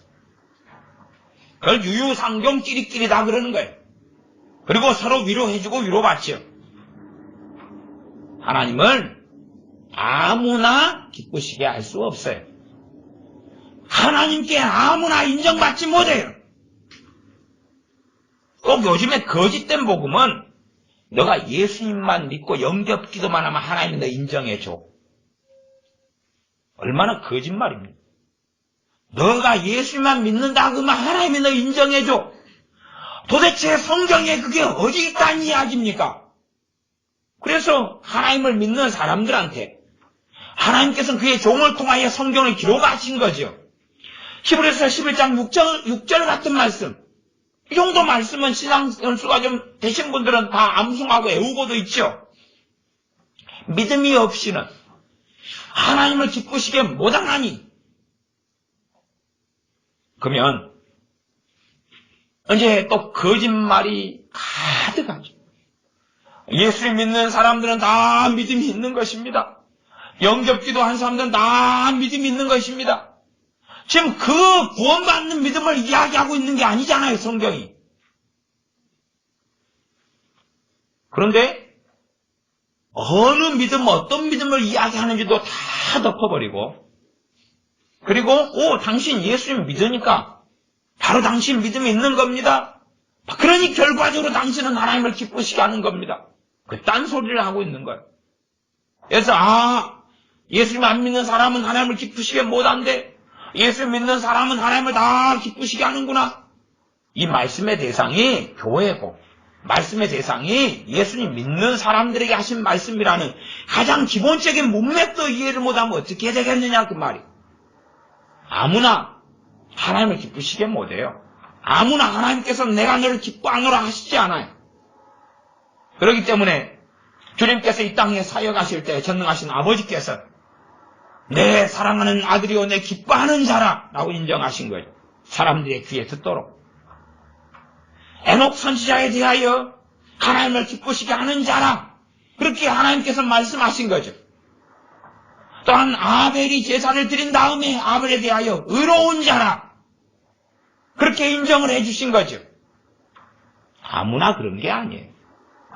그걸 유유상종 끼리끼리다 그러는 거예요. 그리고 서로 위로해주고 위로받죠. 하나님을 아무나 기쁘시게 할 수 없어요. 하나님께 아무나 인정받지 못해요. 꼭 요즘에 거짓된 복음은 너가 예수님만 믿고 영접기도만 하면 하나님이 너 인정해줘. 얼마나 거짓말입니까? 너가 예수님만 믿는다 그러면 하나님이 너 인정해줘. 도대체 성경에 그게 어디 있다는 이야기입니까? 그래서 하나님을 믿는 사람들한테 하나님께서는 그의 종을 통하여 성경을 기록하신 거죠. 히브리서 11장 6절 같은 말씀. 이 정도 말씀은 신앙 연수가 좀 되신 분들은 다 암송하고 외우고도 있죠. 믿음이 없이는 하나님을 기쁘시게 못하나니. 그러면 이제 또 거짓말이 가득하죠. 예수를 믿는 사람들은 다 믿음이 있는 것입니다. 영접기도 한 사람들은 다 믿음이 있는 것입니다. 지금 그 구원받는 믿음을 이야기하고 있는 게 아니잖아요, 성경이. 그런데 어느 믿음, 어떤 믿음을 이야기하는지도 다 덮어버리고, 그리고 당신 예수님 믿으니까 바로 당신 믿음이 있는 겁니다. 그러니 결과적으로 당신은 하나님을 기쁘시게 하는 겁니다. 그딴 소리를 하고 있는 거예요. 그래서 예수님 안 믿는 사람은 하나님을 기쁘시게 못한대. 예수 믿는 사람은 하나님을 다 기쁘시게 하는구나. 이 말씀의 대상이 교회고 말씀의 대상이 예수님 믿는 사람들에게 하신 말씀이라는 가장 기본적인 문맥도 이해를 못하면 어떻게 되겠느냐 그 말이. 아무나 하나님을 기쁘시게 못해요. 아무나 하나님께서 내가 너를 기뻐하노라 하시지 않아요. 그렇기 때문에 주님께서 이 땅에 사역하실 때 전능하신 아버지께서 내 사랑하는 아들이요 내 기뻐하는 자라 라고 인정하신 거예요. 사람들의 귀에 듣도록. 에녹 선지자에 대하여 하나님을 기쁘시게 하는 자라 그렇게 하나님께서 말씀하신 거죠. 또한 아벨이 제사를 드린 다음에 아벨에 대하여 의로운 자라 그렇게 인정을 해주신 거죠. 아무나 그런 게 아니에요.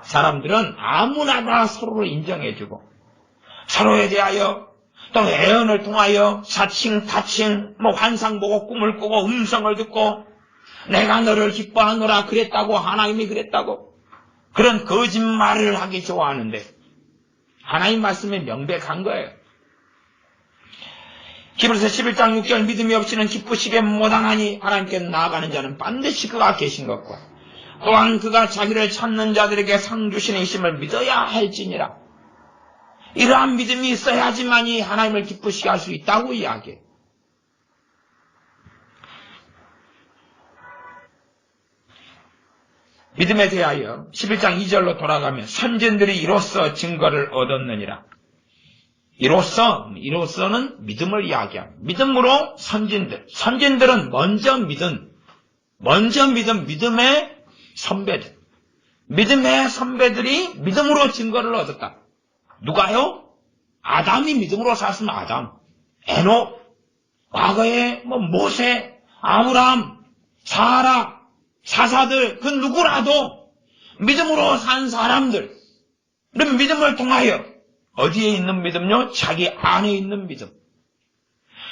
사람들은 아무나 다 서로를 인정해주고 서로에 대하여 또 애언을 통하여 사칭, 타칭, 환상 보고 꿈을 꾸고 음성을 듣고 내가 너를 기뻐하노라 그랬다고 하나님이 그랬다고 그런 거짓말을 하기 좋아하는데 하나님 말씀이 명백한 거예요. 히브리서 11장 6절 믿음이 없이는 기쁘시게 못하나니 하나님께 나아가는 자는 반드시 그가 계신 것과 또한 그가 자기를 찾는 자들에게 상 주시는 이심을 믿어야 할지니라. 이러한 믿음이 있어야지만이 하나님을 기쁘시게 할 수 있다고 이야기해요. 믿음에 대하여 11장 2절로 돌아가면 선진들이 이로써 증거를 얻었느니라. 이로써는 믿음을 이야기합니다. 믿음으로 선진들은 먼저 믿은 믿음의 선배들. 믿음의 선배들이 믿음으로 증거를 얻었다. 누가요? 아담이 믿음으로 살았으면 아담, 에녹, 과거에 모세, 아브라함, 사라, 사사들 그 누구라도 믿음으로 산 사람들 그런 믿음을 통하여 어디에 있는 믿음요? 자기 안에 있는 믿음.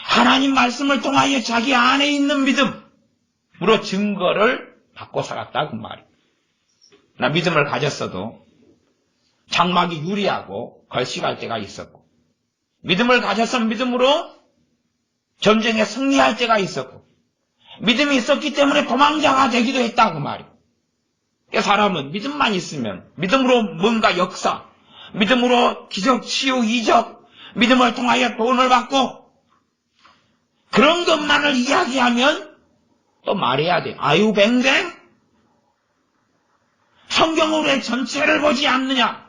하나님 말씀을 통하여 자기 안에 있는 믿음으로 증거를 받고 살았다 그 말이에요. 나 믿음을 가졌어도 장막이 유리하고 걸식할 때가 있었고 믿음을 가졌어 믿음으로 전쟁에 승리할 때가 있었고 믿음이 있었기 때문에 도망자가 되기도 했다 그 말이에요. 사람은 믿음만 있으면 믿음으로 뭔가 역사, 믿음으로 기적, 치유, 이적, 믿음을 통하여 돈을 받고 그런 것만을 이야기하면 또 말해야 돼. 아유뱅뱅? 성경으로의 전체를 보지 않느냐?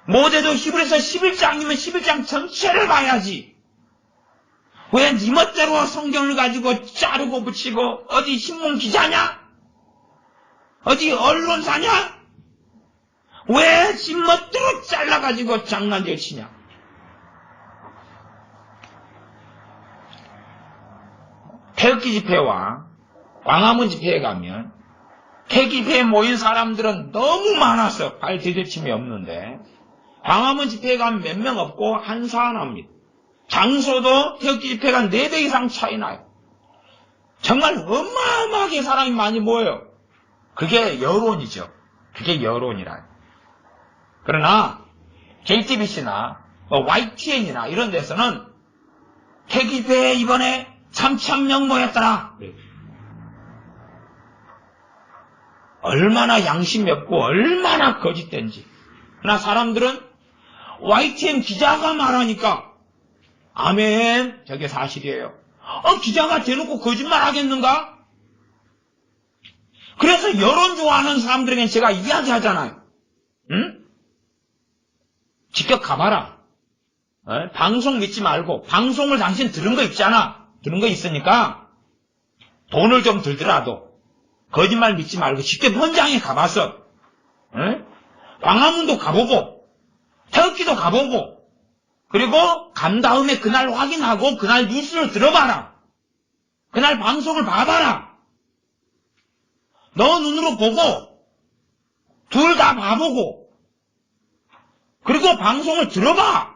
모세도 히브리서 11장이면 11장 전체를 봐야지. 왜 네 멋대로 성경을 가지고 자르고 붙이고 어디 신문 기자냐? 어디 언론사냐? 왜 네 멋대로 잘라가지고 장난질 치냐? 태극기 집회와 광화문 집회에 가면 태극기 집회에 모인 사람들은 너무 많아서 발 디딜침이 없는데 광화문 집회에 가면 몇 명 없고 한산합니다. 장소도 태극기 집회가 4배 이상 차이 나요. 정말 어마어마하게 사람이 많이 모여요. 그게 여론이죠. 그게 여론이라요. 그러나 JTBC나 YTN이나 이런 데서는 태극기 집회에 이번에 3,000명 모였더라. 얼마나 양심이 없고 얼마나 거짓된지. 그러나 사람들은 YTN 기자가 말하니까 아멘, 저게 사실이에요. 기자가 대놓고 거짓말 하겠는가? 그래서 여론 좋아하는 사람들에겐 제가 이야기하잖아요. 응? 직접 가봐라. 방송 믿지 말고 방송을 당신 들은 거 있잖아. 들은 거 있으니까 돈을 좀 들더라도 거짓말 믿지 말고 직접 현장에 가봐서 광화문도 가보고 태극기도 가보고 그리고 간 다음에 그날 확인하고 그날 뉴스를 들어봐라. 그날 방송을 봐봐라. 너 눈으로 보고 둘 다 봐보고 그리고 방송을 들어봐.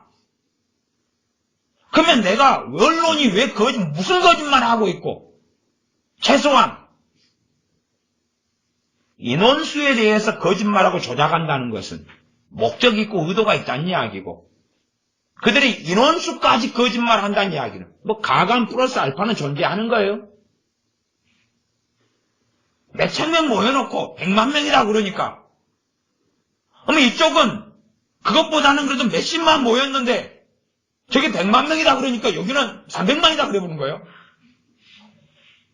그러면 내가 언론이 왜 무슨 거짓말을 하고 있고 최소한 인원수에 대해서 거짓말하고 조작한다는 것은 목적이 있고 의도가 있다는 이야기고 그들이 인원수까지 거짓말한다는 이야기는 가감 플러스 알파는 존재하는 거예요. 몇천 명 모여놓고 100만 명이라고 그러니까 그럼 이쪽은 그것보다는 그래도 몇십만 모였는데 저게 100만 명이다 그러니까 여기는 300만이다 그래보는 거예요.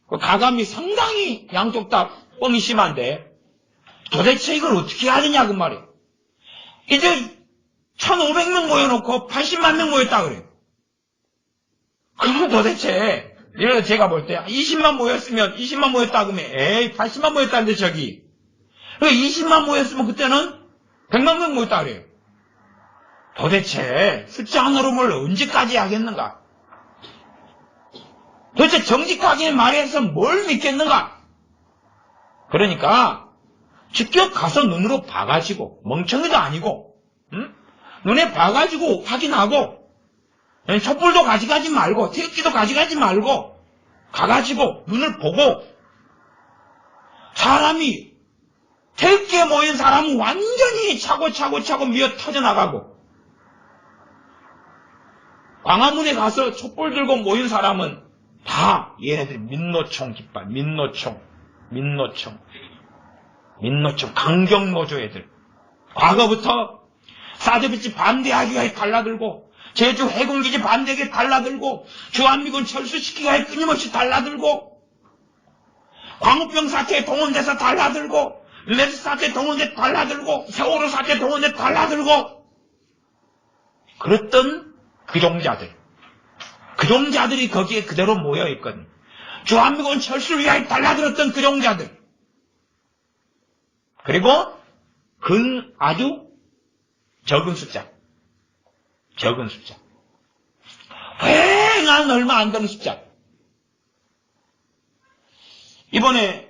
가감이 상당히 양쪽 다 뻥이 심한데 도대체 이걸 어떻게 해야 되냐 그 말이에요. 이제 1,500명 모여놓고 80만 명 모였다 그래요. 그러면 도대체 예를 들어 제가 볼 때 20만 모였으면 20만 모였다 그러면 에이 80만 모였다는데 저기 20만 모였으면 그때는 100만 명 모였다 그래요. 도대체 숫자 노름을 언제까지 하겠는가? 도대체 정직하게 말해서 뭘 믿겠는가? 그러니까 직접 가서 눈으로 봐가지고 멍청이도 아니고 눈에 봐가지고 확인하고 촛불도 가져가지 말고 태극기도 가져가지 말고 가가지고 눈을 보고 사람이 태극기에 모인 사람은 완전히 차고 미어 터져나가고 광화문에 가서 촛불 들고 모인 사람은 다 얘네들이 민노총 깃발, 민노총, 강경노조 애들. 과거부터 사드비치 반대하기가 달라들고 제주 해군기지 반대하기 달라들고 주한미군 철수시키기가 끊임없이 달라들고 광우병 사태에 동원돼서 달라들고 메르스 사태에 동원돼 달라들고 세월호 사태에 동원돼 달라들고 그랬던 그종자들이 거기에 그대로 모여있거든. 주한미군 철수를 위하여 달라들었던 그종자들. 그리고 아주 적은 숫자. 휑한 얼마 안 되는 숫자. 이번에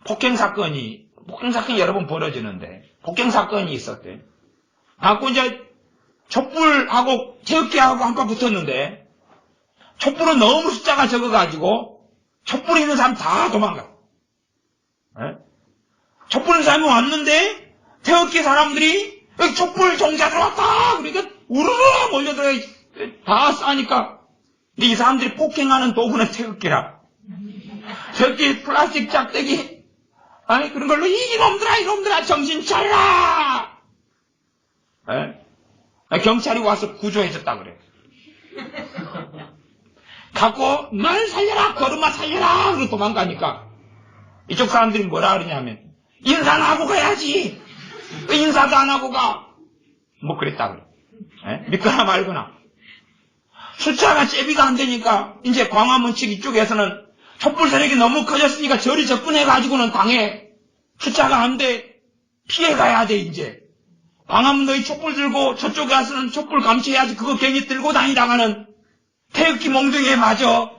폭행사건이 여러 번 벌어지는데, 폭행사건이 있었대. 갖고 이제 촛불하고 태극기하고 한판 붙었는데, 촛불은 너무 숫자가 적어가지고, 촛불 있는 사람 다 도망가. 촛불 있는 사람이 왔는데, 태극기 사람들이, 여기 촛불 종자들 왔다! 그러니까, 우르르 몰려들어, 다 싸니까. 근데 이 사람들이 폭행하는 도구는 태극기라. 태극기 플라스틱 짝대기, 아니, 그런 걸로, 이놈들아, 정신 차려라! 경찰이 와서 구조해줬다 그래. 갖고, 날 살려라! 걸음마 살려라! 그러고 도망가니까. 이쪽 사람들이 뭐라 그러냐면, 인사는 하고 가야지! 왜 인사도 안 하고 가? 뭐 그랬다 그래. 믿거나 말거나. 숫자가 제비가 안 되니까, 이제 광화문 측 이쪽에서는 촛불 세력이 너무 커졌으니까 저리 접근해가지고는 당해. 숫자가 안 돼. 피해가야 돼, 이제. 광화문 너희 촛불 들고 저쪽에 가서는 촛불 감시해야지. 그거 괜히 들고 다니다가는 태극기 몽둥이에 맞아.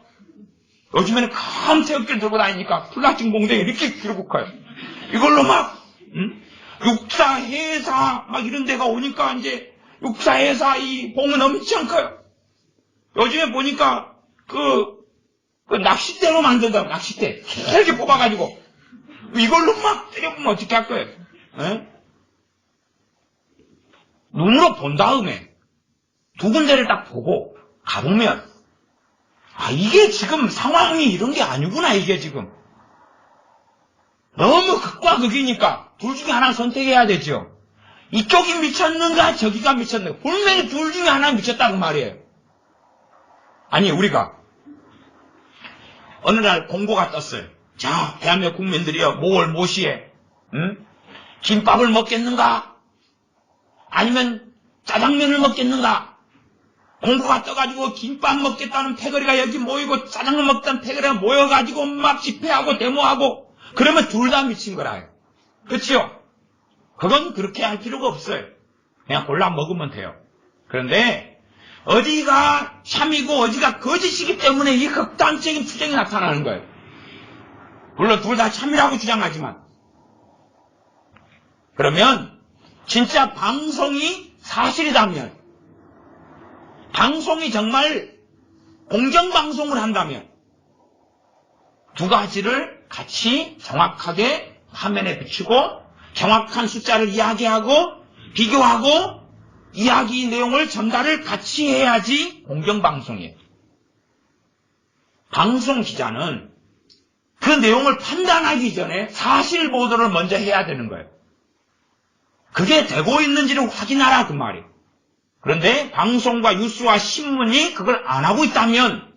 요즘에는 큰 태극기를 들고 다니니까 플라스틱 몽둥이 이렇게 들고 커요. 이걸로 막, 육사, 해사, 막 이런 데가 오니까 이제 육사, 해사 이 봉은 엄청 커요. 요즘에 보니까 그 낚싯대로 만든다고, 낚싯대. 이렇게 뽑아가지고. 이걸로 막 때려보면 어떻게 할 거예요? 눈으로 본 다음에 두 군데를 딱 보고 가보면, 이게 지금 상황이 이런 게 아니구나, 이게 지금. 너무 극과 극이니까 둘 중에 하나 선택해야 되죠. 이쪽이 미쳤는가, 저기가 미쳤는가. 분명히 둘 중에 하나 미쳤다고 말이에요. 아니, 우리가 어느 날 공고가 떴어요. 자, 대한민국 국민들이여, 모월 모시에 김밥을 먹겠는가? 아니면 짜장면을 먹겠는가? 공고가 떠가지고 김밥 먹겠다는 패거리가 여기 모이고 짜장면 먹겠다는 패거리가 모여가지고 막 집회하고 데모하고, 그러면 둘 다 미친 거라요. 그치요? 그건 그렇게 할 필요가 없어요. 그냥 골라 먹으면 돼요. 그런데 어디가 참이고 어디가 거짓이기 때문에 이 극단적인 투쟁이 나타나는 거예요. 물론 둘 다 참이라고 주장하지만. 그러면 진짜 방송이 사실이라면, 방송이 정말 공정방송을 한다면 두 가지를 같이 정확하게 화면에 비추고 정확한 숫자를 이야기하고 비교하고 이야기 내용을 전달을 같이 해야지 공정방송이에요. 방송 기자는 그 내용을 판단하기 전에 사실 보도를 먼저 해야 되는 거예요. 그게 되고 있는지를 확인하라, 그 말이에요. 그런데 방송과 뉴스와 신문이 그걸 안 하고 있다면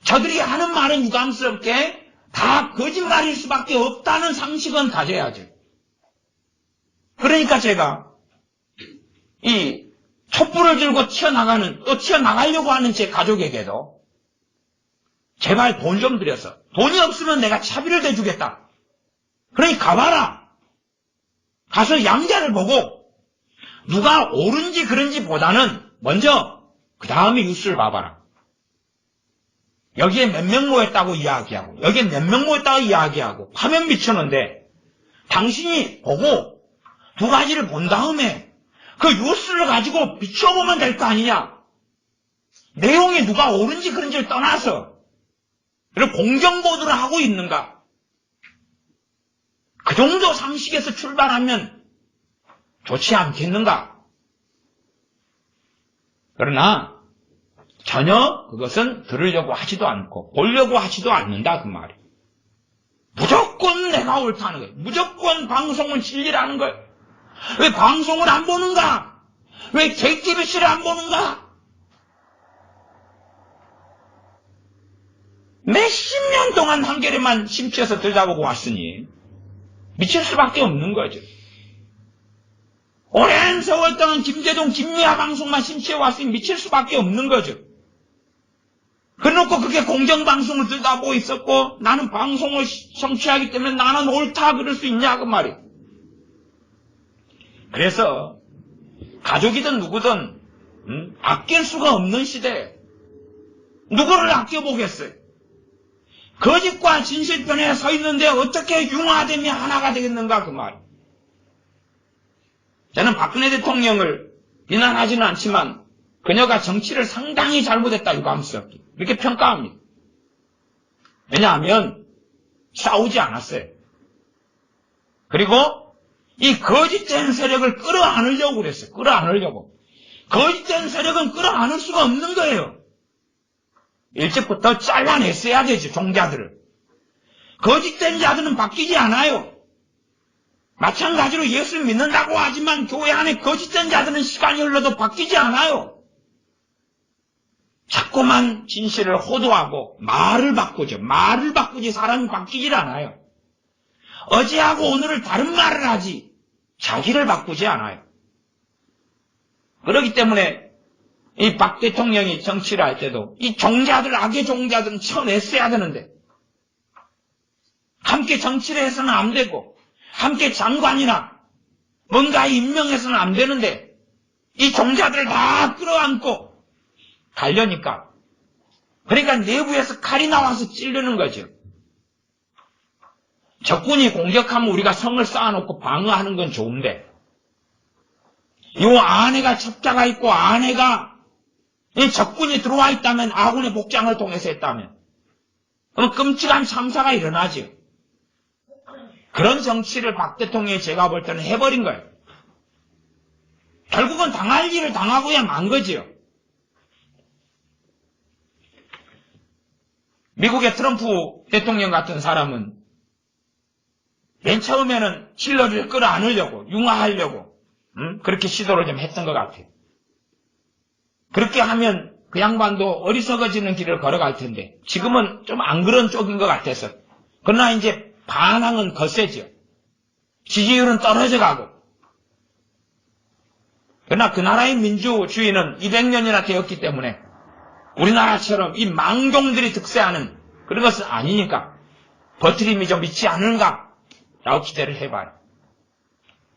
저들이 하는 말은 유감스럽게 다 거짓말일 수밖에 없다는 상식은 가져야죠. 그러니까 제가 이 촛불을 들고 튀어나가려고 하는 제 가족에게도 제발 돈 좀 들여서, 돈이 없으면 내가 차비를 대주겠다. 그러니 가봐라. 가서 양자를 보고 누가 옳은지 그런지 보다는 먼저 그 다음에 뉴스를 봐봐라. 여기에 몇 명 모였다고 이야기하고 여기에 몇 명 모였다고 이야기하고 화면 비추는데 당신이 보고 두 가지를 본 다음에 그 뉴스를 가지고 비춰보면 될 거 아니냐. 내용이 누가 옳은지 그런지를 떠나서 그리고 공정보도를 하고 있는가. 그 정도 상식에서 출발하면 좋지 않겠는가. 그러나 전혀 그것은 들으려고 하지도 않고 보려고 하지도 않는다 그 말이에요. 무조건 내가 옳다는 거예요. 무조건 방송은 진리라는 거예요. 왜 방송을 안 보는가? 왜 JTBC를 안 보는가? 몇십 년 동안 한겨레만 심취해서 들여다보고 왔으니 미칠 수밖에 없는 거죠. 오랜 세월 동안 김재동, 김미아 방송만 심취해왔으니 미칠 수밖에 없는 거죠. 그래놓고 그게 공정방송을 들여다보고 있었고 나는 방송을 성취하기 때문에 나는 옳다 그럴 수 있냐 그 말이에요. 그래서 가족이든 누구든 아낄 수가 없는 시대에 누구를 아껴보겠어요. 거짓과 진실편에 서 있는데 어떻게 융화되며 하나가 되겠는가 그 말이에요. 저는 박근혜 대통령을 비난하지는 않지만 그녀가 정치를 상당히 잘못했다 유감스럽게 이렇게 평가합니다. 왜냐하면 싸우지 않았어요. 그리고 이 거짓된 세력을 끌어안으려고 그랬어요. 끌어안으려고. 거짓된 세력은 끌어안을 수가 없는 거예요. 일찍부터 잘라냈어야 되죠. 종자들을. 거짓된 자들은 바뀌지 않아요. 마찬가지로 예수를 믿는다고 하지만 교회 안에 거짓된 자들은 시간이 흘러도 바뀌지 않아요. 자꾸만 진실을 호도하고 말을 바꾸죠. 말을 바꾸지 사람이 바뀌질 않아요. 어제하고 오늘을 다른 말을 하지 자기를 바꾸지 않아요. 그렇기 때문에 이 박 대통령이 정치를 할 때도 이 종자들, 악의 종자들은 쳐냈어야 되는데 함께 정치를 해서는 안 되고 함께 장관이나 뭔가 임명해서는 안 되는데 이 종자들을 다 끌어안고 가려니까 그러니까 내부에서 칼이 나와서 찌르는 거죠. 적군이 공격하면 우리가 성을 쌓아놓고 방어하는 건 좋은데 이 안에가 첩자가 있고 안에가 이 적군이 들어와 있다면 아군의 복장을 통해서 했다면 그럼 끔찍한 참사가 일어나죠. 그런 정치를 박 대통령이 제가 볼 때는 해버린 거예요. 결국은 당할 일을 당하고야 만 거지요. 미국의 트럼프 대통령 같은 사람은 맨 처음에는 힐러리를 끌어안으려고 융화하려고 그렇게 시도를 좀 했던 것 같아요. 그렇게 하면 그 양반도 어리석어지는 길을 걸어갈 텐데 지금은 좀 안 그런 쪽인 것 같아서 그러나 이제 반항은 거세죠. 지지율은 떨어져 가고 그러나 그 나라의 민주주의는 200년이나 되었기 때문에 우리나라처럼 이 망종들이 득세하는 그런 것은 아니니까 버티림이 좀 있지 않은가 라고 기대를 해봐요.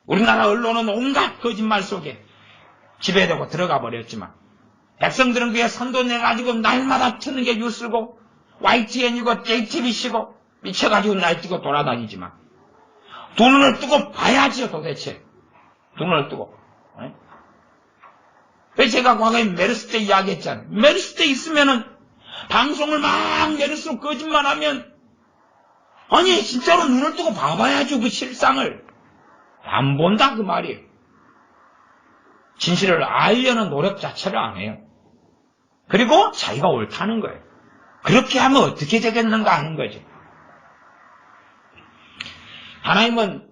우리나라 언론은 온갖 거짓말 속에 지배되고 들어가 버렸지만 백성들은 그게 선도 내가지고 날마다 트는 게 뉴스고 YTN이고 JTBC고 미쳐가지고 날뛰고 돌아다니지만 두 눈을 뜨고 봐야지요 도대체. 두 눈을 뜨고. 왜 제가 과거에 메르스 때 이야기했잖아요. 메르스 때 있으면은 방송을 막 메르스로 거짓말하면 아니 진짜로 눈을 뜨고 봐봐야죠 그 실상을. 안 본다 그 말이에요. 진실을 알려는 노력 자체를 안 해요. 그리고 자기가 옳다는 거예요. 그렇게 하면 어떻게 되겠는가 하는 거죠. 하나님은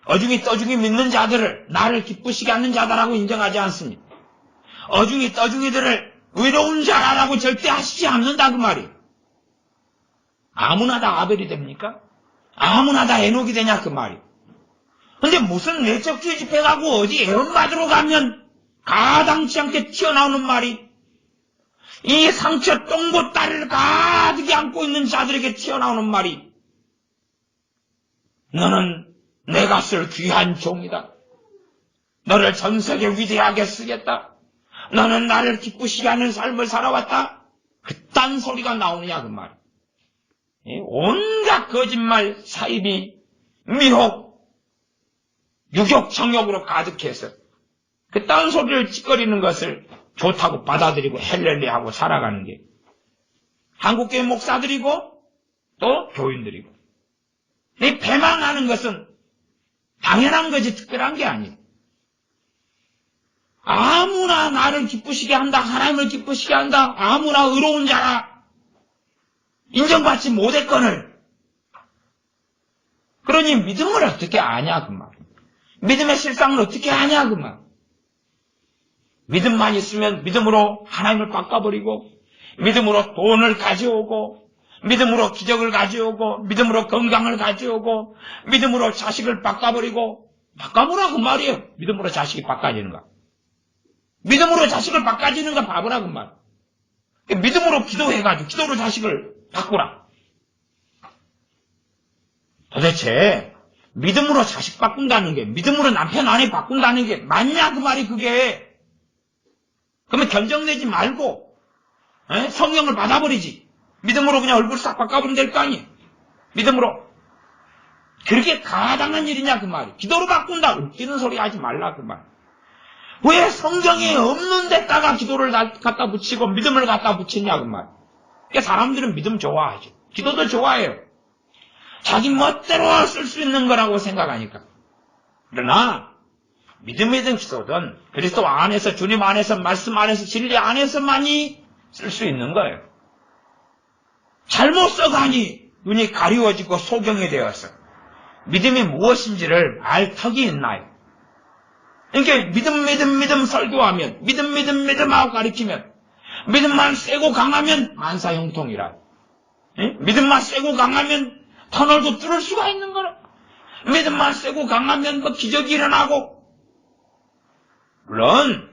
어중이 떠중이 믿는 자들을 나를 기쁘시게 하는 자다라고 인정하지 않습니다. 어중이 떠중이들을 의로운 자라고 절대 하시지 않는다 그 말이에요. 아무나 다 아벨이 됩니까? 아무나 다 에녹이 되냐 그 말이에요. 근데 무슨 외적주의 집회 가고 어디 애원받으러 가면 가당치 않게 튀어나오는 말이 이 상처 똥보따리를 가득히 안고 있는 자들에게 튀어나오는 말이 너는 내가 쓸 귀한 종이다. 너를 전세계 위대하게 쓰겠다. 너는 나를 기쁘시게 하는 삶을 살아왔다. 그딴 소리가 나오느냐 그 말. 온갖 거짓말, 사이비, 미혹, 유욕, 정욕으로 가득해서 그딴 소리를 찌꺼리는 것을 좋다고 받아들이고 헬렐레하고 살아가는 게 한국교회 목사들이고 또 교인들이고 이 배망하는 것은 당연한 거지 특별한 게 아니에요. 아무나 나를 기쁘시게 한다. 하나님을 기쁘시게 한다. 아무나 의로운 자라. 인정받지 못했거늘. 그러니 믿음을 어떻게 아냐 그 말. 믿음의 실상을 어떻게 아냐 그 말. 믿음만 있으면 믿음으로 하나님을 바꿔버리고 믿음으로 돈을 가져오고 믿음으로 기적을 가져오고 믿음으로 건강을 가져오고 믿음으로 자식을 바꿔버리고 바꿔보라 그 말이에요. 믿음으로 자식이 바꿔지는 거. 믿음으로 자식을 바꿔지는 거 바보라 그 말. 믿음으로 기도해가지고 기도로 자식을 바꾸라. 도대체 믿음으로 자식 바꾼다는 게 믿음으로 남편 아내 바꾼다는 게 맞냐 그 말이 그게. 그러면 견적내지 말고 성령을 받아버리지. 믿음으로 그냥 얼굴 싹 바꿔버리면 될 거 아니에요. 믿음으로. 그렇게 가당한 일이냐 그 말이. 기도로 바꾼다. 웃기는 소리 하지 말라 그 말. 왜 성경에 없는 데다가 기도를 갖다 붙이고 믿음을 갖다 붙이냐 그 말. 그러니까 사람들은 믿음 좋아하죠. 기도도 좋아해요. 자기 멋대로 쓸 수 있는 거라고 생각하니까. 그러나 믿음이든 기도든 그리스도 안에서 주님 안에서 말씀 안에서 진리 안에서만이 쓸 수 있는 거예요. 잘못 써가니 눈이 가리워지고 소경이 되어서 믿음이 무엇인지를 알 턱이 있나요? 그러니까 믿음 설교하면 믿음 하고 가르치면 믿음만 세고 강하면 만사형통이라. 믿음만 세고 강하면 터널도 뚫을 수가 있는 거라. 믿음만 세고 강하면 뭐 기적이 일어나고. 물론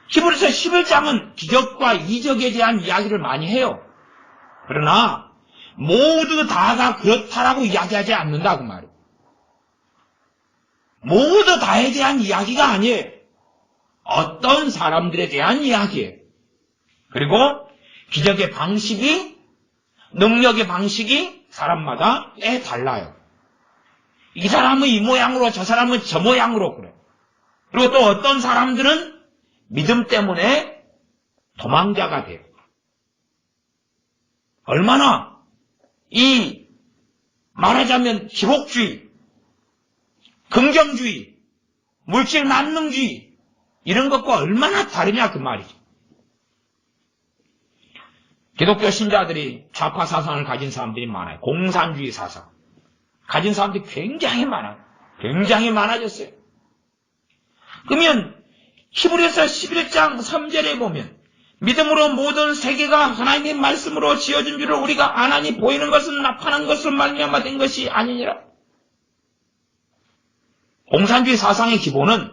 히브리서 11장은 기적과 이적에 대한 이야기를 많이 해요. 그러나 모두 다가 그렇다라고 이야기하지 않는다 그 말이에요. 모두 다에 대한 이야기가 아니에요. 어떤 사람들에 대한 이야기예요. 그리고 기적의 방식이, 능력의 방식이 사람마다 꽤 달라요. 이 사람은 이 모양으로 저 사람은 저 모양으로 그래요. 그리고 또 어떤 사람들은 믿음 때문에 도망자가 돼요. 얼마나 이 말하자면 기복주의, 긍정주의, 물질 만능주의 이런 것과 얼마나 다르냐 그 말이죠. 기독교 신자들이 좌파 사상을 가진 사람들이 많아요. 공산주의 사상 가진 사람들이 굉장히 많아요. 굉장히 많아졌어요. 그러면 히브리서 11장 3절에 보면 믿음으로 모든 세계가 하나님의 말씀으로 지어진 줄을 우리가 아나니 보이는 것은 나타난 것으로 말미암아 된 것이 아니니라. 공산주의 사상의 기본은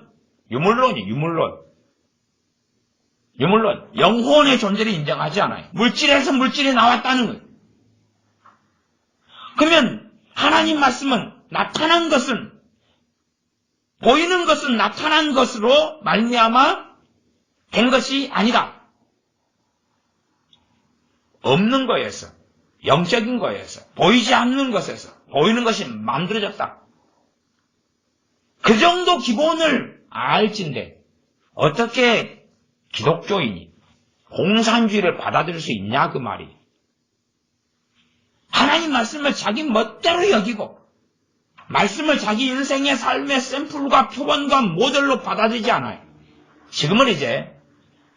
유물론이에요. 유물론. 영혼의 존재를 인정하지 않아요. 물질에서 물질이 나왔다는 거예요. 그러면 하나님 말씀은 나타난 것은 보이는 것은 나타난 것으로 말미암아 된 것이 아니다. 없는 거에서, 영적인 거에서, 보이지 않는 것에서 보이는 것이 만들어졌다. 그 정도 기본을 알진데 어떻게 기독교인이 공산주의를 받아들일 수 있냐 그 말이. 하나님 말씀을 자기 멋대로 여기고 말씀을 자기 인생의 삶의 샘플과 표본과 모델로 받아들이지 않아요. 지금은 이제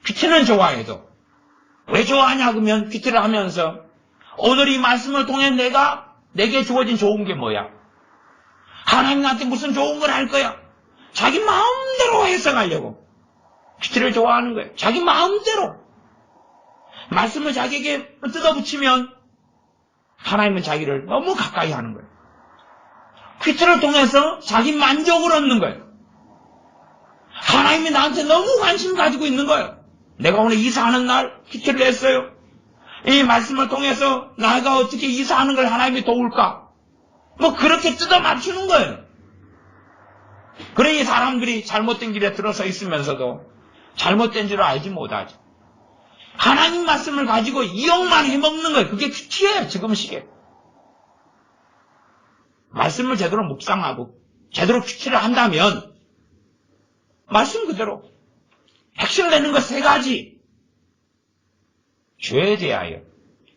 큐티는 좋아해도 왜 좋아하냐 그러면 큐티를 하면서 오늘 이 말씀을 통해 내게 주어진 좋은 게 뭐야? 하나님 나한테 무슨 좋은 걸 할 거야? 자기 마음대로 해석하려고 큐티를 좋아하는 거예요. 자기 마음대로 말씀을 자기에게 뜯어붙이면 하나님은 자기를 너무 가까이 하는 거예요. 퀴트를 통해서 자기 만족을 얻는 거예요. 하나님이 나한테 너무 관심 가지고 있는 거예요. 내가 오늘 이사하는 날 퀴트를 냈어요. 이 말씀을 통해서 내가 어떻게 이사하는 걸 하나님이 도울까? 뭐 그렇게 뜯어 맞추는 거예요. 그러니 사람들이 잘못된 길에 들어서 있으면서도 잘못된 줄 알지 못하죠. 하나님 말씀을 가지고 이용만 해먹는 거예요. 그게 퀴트예요. 지금 시기에. 말씀을 제대로 묵상하고 제대로 퀴트를 한다면 말씀 그대로 핵심되는 것 세 가지. 죄에 대하여,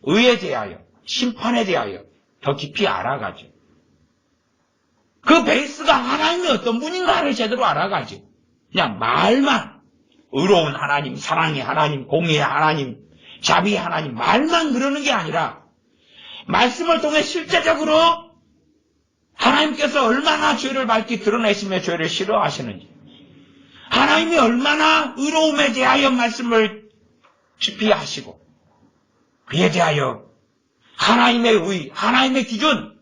의에 대하여, 심판에 대하여 더 깊이 알아가죠. 그 베이스가 하나님이 어떤 분인가를 제대로 알아가죠. 그냥 말만 의로운 하나님, 사랑의 하나님, 공의의 하나님, 자비의 하나님 말만 그러는 게 아니라 말씀을 통해 실제적으로 하나님께서 얼마나 죄를 밝히 드러내시며 죄를 싫어하시는지, 하나님이 얼마나 의로움에 대하여 말씀을 깊이 하시고 그에 대하여 하나님의 의, 하나님의 기준,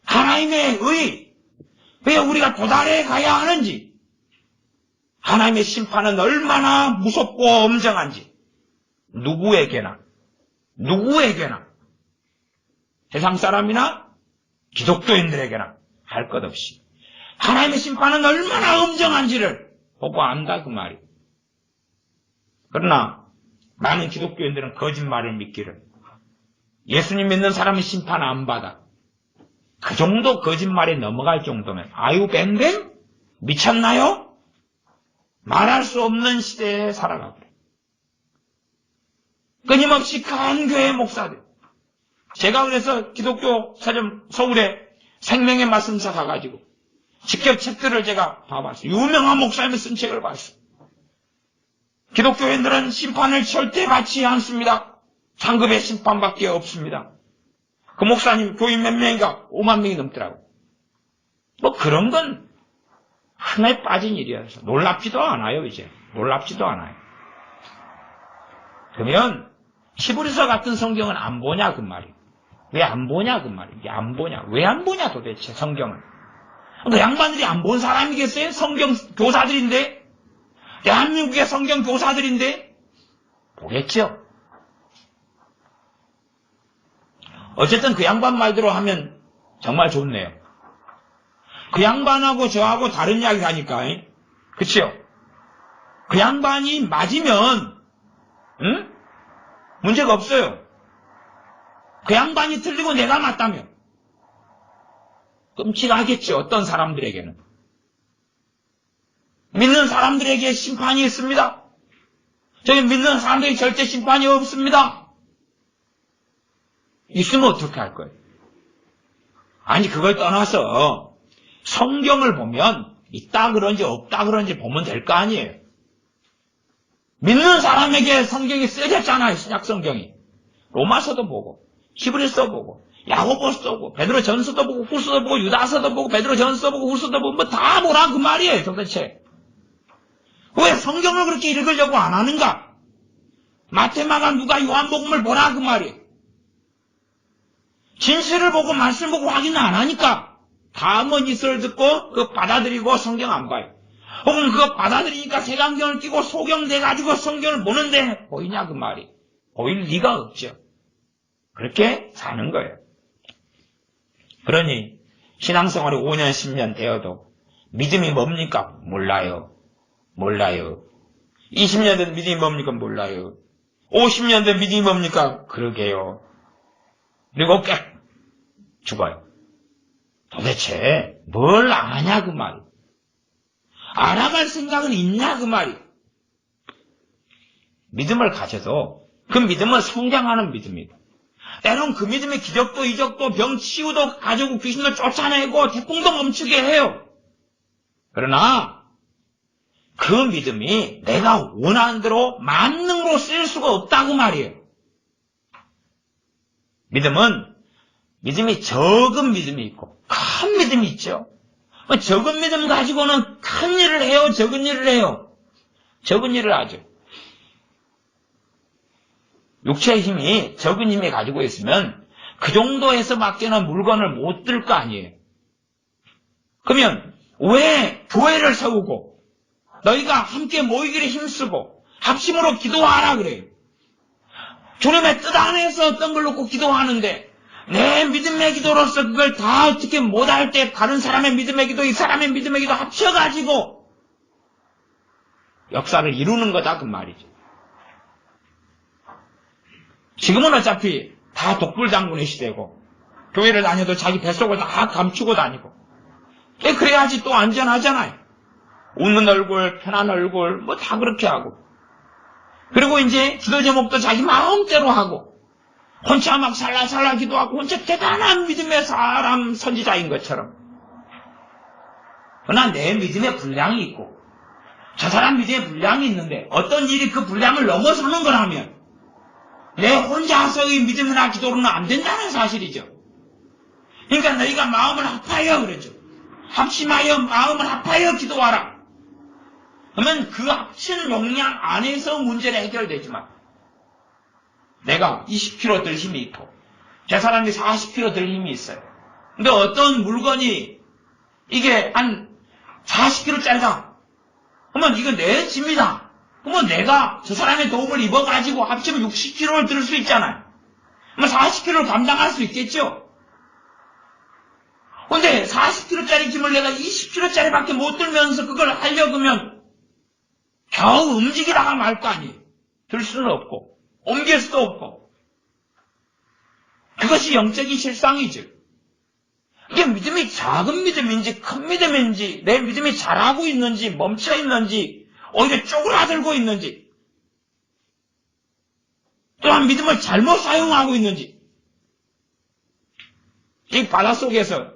하나님의 의, 왜 우리가 도달해 가야 하는지, 하나님의 심판은 얼마나 무섭고 엄정한지 누구에게나 세상 사람이나 기독교인들에게나 할 것 없이 하나님의 심판은 얼마나 엄정한지를 보고 안다 그 말이에요. 그러나 많은 기독교인들은 거짓말을 믿기를, 예수님 믿는 사람은 심판 안 받아, 그 정도 거짓말에 넘어갈 정도면 아유 뱅뱅? 미쳤나요? 말할 수 없는 시대에 살아가고 끊임없이 큰 교회 목사들, 제가 그래서 기독교 서점 서울에 생명의 말씀사 가가지고 직접 책들을 제가 봐봤어요. 유명한 목사님이 쓴 책을 봤어요. 기독교인들은 심판을 절대 받지 않습니다. 상급의 심판밖에 없습니다. 그 목사님 교인 몇 명인가 5만 명이 넘더라고요. 뭐 그런 건 흔해 빠진 일이어서 놀랍지도 않아요. 이제 놀랍지도 않아요. 그러면 히브리서 같은 성경은 안 보냐 그 말이에요. 왜 안 보냐 그 말이에요. 이게 안 보냐, 왜 안 보냐 도대체 성경을. 그 양반들이 안 본 사람이겠어요? 성경 교사들인데, 대한민국의 성경 교사들인데 보겠죠. 어쨌든 그 양반 말대로 하면 정말 좋네요. 그 양반하고 저하고 다른 이야기 하니까, 그치요? 그 양반이 맞으면 문제가 없어요. 그 양반이 틀리고 내가 맞다면 끔찍하겠죠. 어떤 사람들에게는. 믿는 사람들에게 심판이 있습니다. 저기 믿는 사람들에게 절대 심판이 없습니다. 있으면 어떻게 할 거예요? 아니 그걸 떠나서 성경을 보면 있다 그런지 없다 그런지 보면 될 거 아니에요. 믿는 사람에게 성경이 쓰여졌잖아요. 신약 성경이. 로마서도 보고 히브리서 보고 야고보서도 보고 베드로 전서도 보고 후서도 보고 유다서도 보고 베드로 전서 보고 후서도 보고 뭐 다 보라 그 말이에요. 도대체 왜 성경을 그렇게 읽으려고 안 하는가? 마태마가 누가 요한복음을 보라 그 말이에요. 진실을 보고 말씀 보고 확인을 안 하니까 다음은 이슬 듣고 그거 받아들이고 성경 안 봐요. 혹은 그거 받아들이니까 색안경을 끼고 소경돼가지고 성경을 보는데 보이냐 그 말이. 보일 리가 없죠. 그렇게 사는 거예요. 그러니 신앙생활이 5년 10년 되어도 믿음이 뭡니까? 몰라요. 20년 된 믿음이 뭡니까? 몰라요. 50년 된 믿음이 뭡니까? 그러게요. 그리고 죽어요. 도대체 뭘 아냐 그 말이. 알아갈 생각은 있냐 그 말이. 믿음을 가져도 그 믿음은 성장하는 믿음이다. 때론 그 믿음이 기적도 이적도 병 치유도 가지고 귀신도 쫓아내고 태풍도 멈추게 해요. 그러나 그 믿음이 내가 원하는 대로 만능으로 쓰일 수가 없다고 말이에요. 믿음이 적은 믿음이 있고 큰 믿음이 있죠. 적은 믿음 가지고는 큰 일을 해요. 적은 일을 해요. 적은 일을 하죠. 육체의 힘이 적은 힘이 가지고 있으면 그 정도에서 밖에는 물건을 못 들 거 아니에요. 그러면 왜 교회를 세우고 너희가 함께 모이기를 힘쓰고 합심으로 기도하라 그래요. 주님의 뜻 안에서 어떤 걸 놓고 기도하는데 내 믿음의 기도로서 그걸 다 어떻게 못할 때 다른 사람의 믿음의 기도, 이 사람의 믿음의 기도 합쳐가지고 역사를 이루는 거다 그 말이죠. 지금은 어차피 다 독불장군의 시대고 교회를 다녀도 자기 뱃속을 다 감추고 다니고 그래야지 또 안전하잖아요. 웃는 얼굴, 편한 얼굴 뭐 다 그렇게 하고 그리고 이제 기도 제목도 자기 마음대로 하고 혼자 막 살라살라 기도하고 혼자 대단한 믿음의 사람 선지자인 것처럼. 그러나 내 믿음의 분량이 있고 저 사람 믿음의 분량이 있는데 어떤 일이 그 분량을 넘어서는 거라면 내 혼자서의 믿음이나 기도로는 안 된다는 사실이죠. 그러니까 너희가 마음을 합하여 그러죠. 합심하여 마음을 합하여 기도하라. 그러면 그 합친 용량 안에서 문제는 해결되지만 내가 20kg 들 힘이 있고 저 사람이 40kg 들 힘이 있어요. 근데 어떤 물건이 이게 한 40kg짜리다. 그러면 이거 내 짐이다. 그러면 내가 저 사람의 도움을 입어가지고 합치면 60kg를 들 수 있잖아요. 그러면 40kg를 감당할 수 있겠죠? 근데 40kg짜리 짐을 내가 20kg짜리밖에 못 들면서 그걸 하려면 겨우 움직이다가 말 거 아니에요. 들 수는 없고 옮길 수도 없고. 그것이 영적인 실상이죠. 이게 믿음이 작은 믿음인지 큰 믿음인지 내 믿음이 잘하고 있는지 멈춰 있는지 오히려 쪼그라들고 있는지 또한 믿음을 잘못 사용하고 있는지. 이 바닷속에서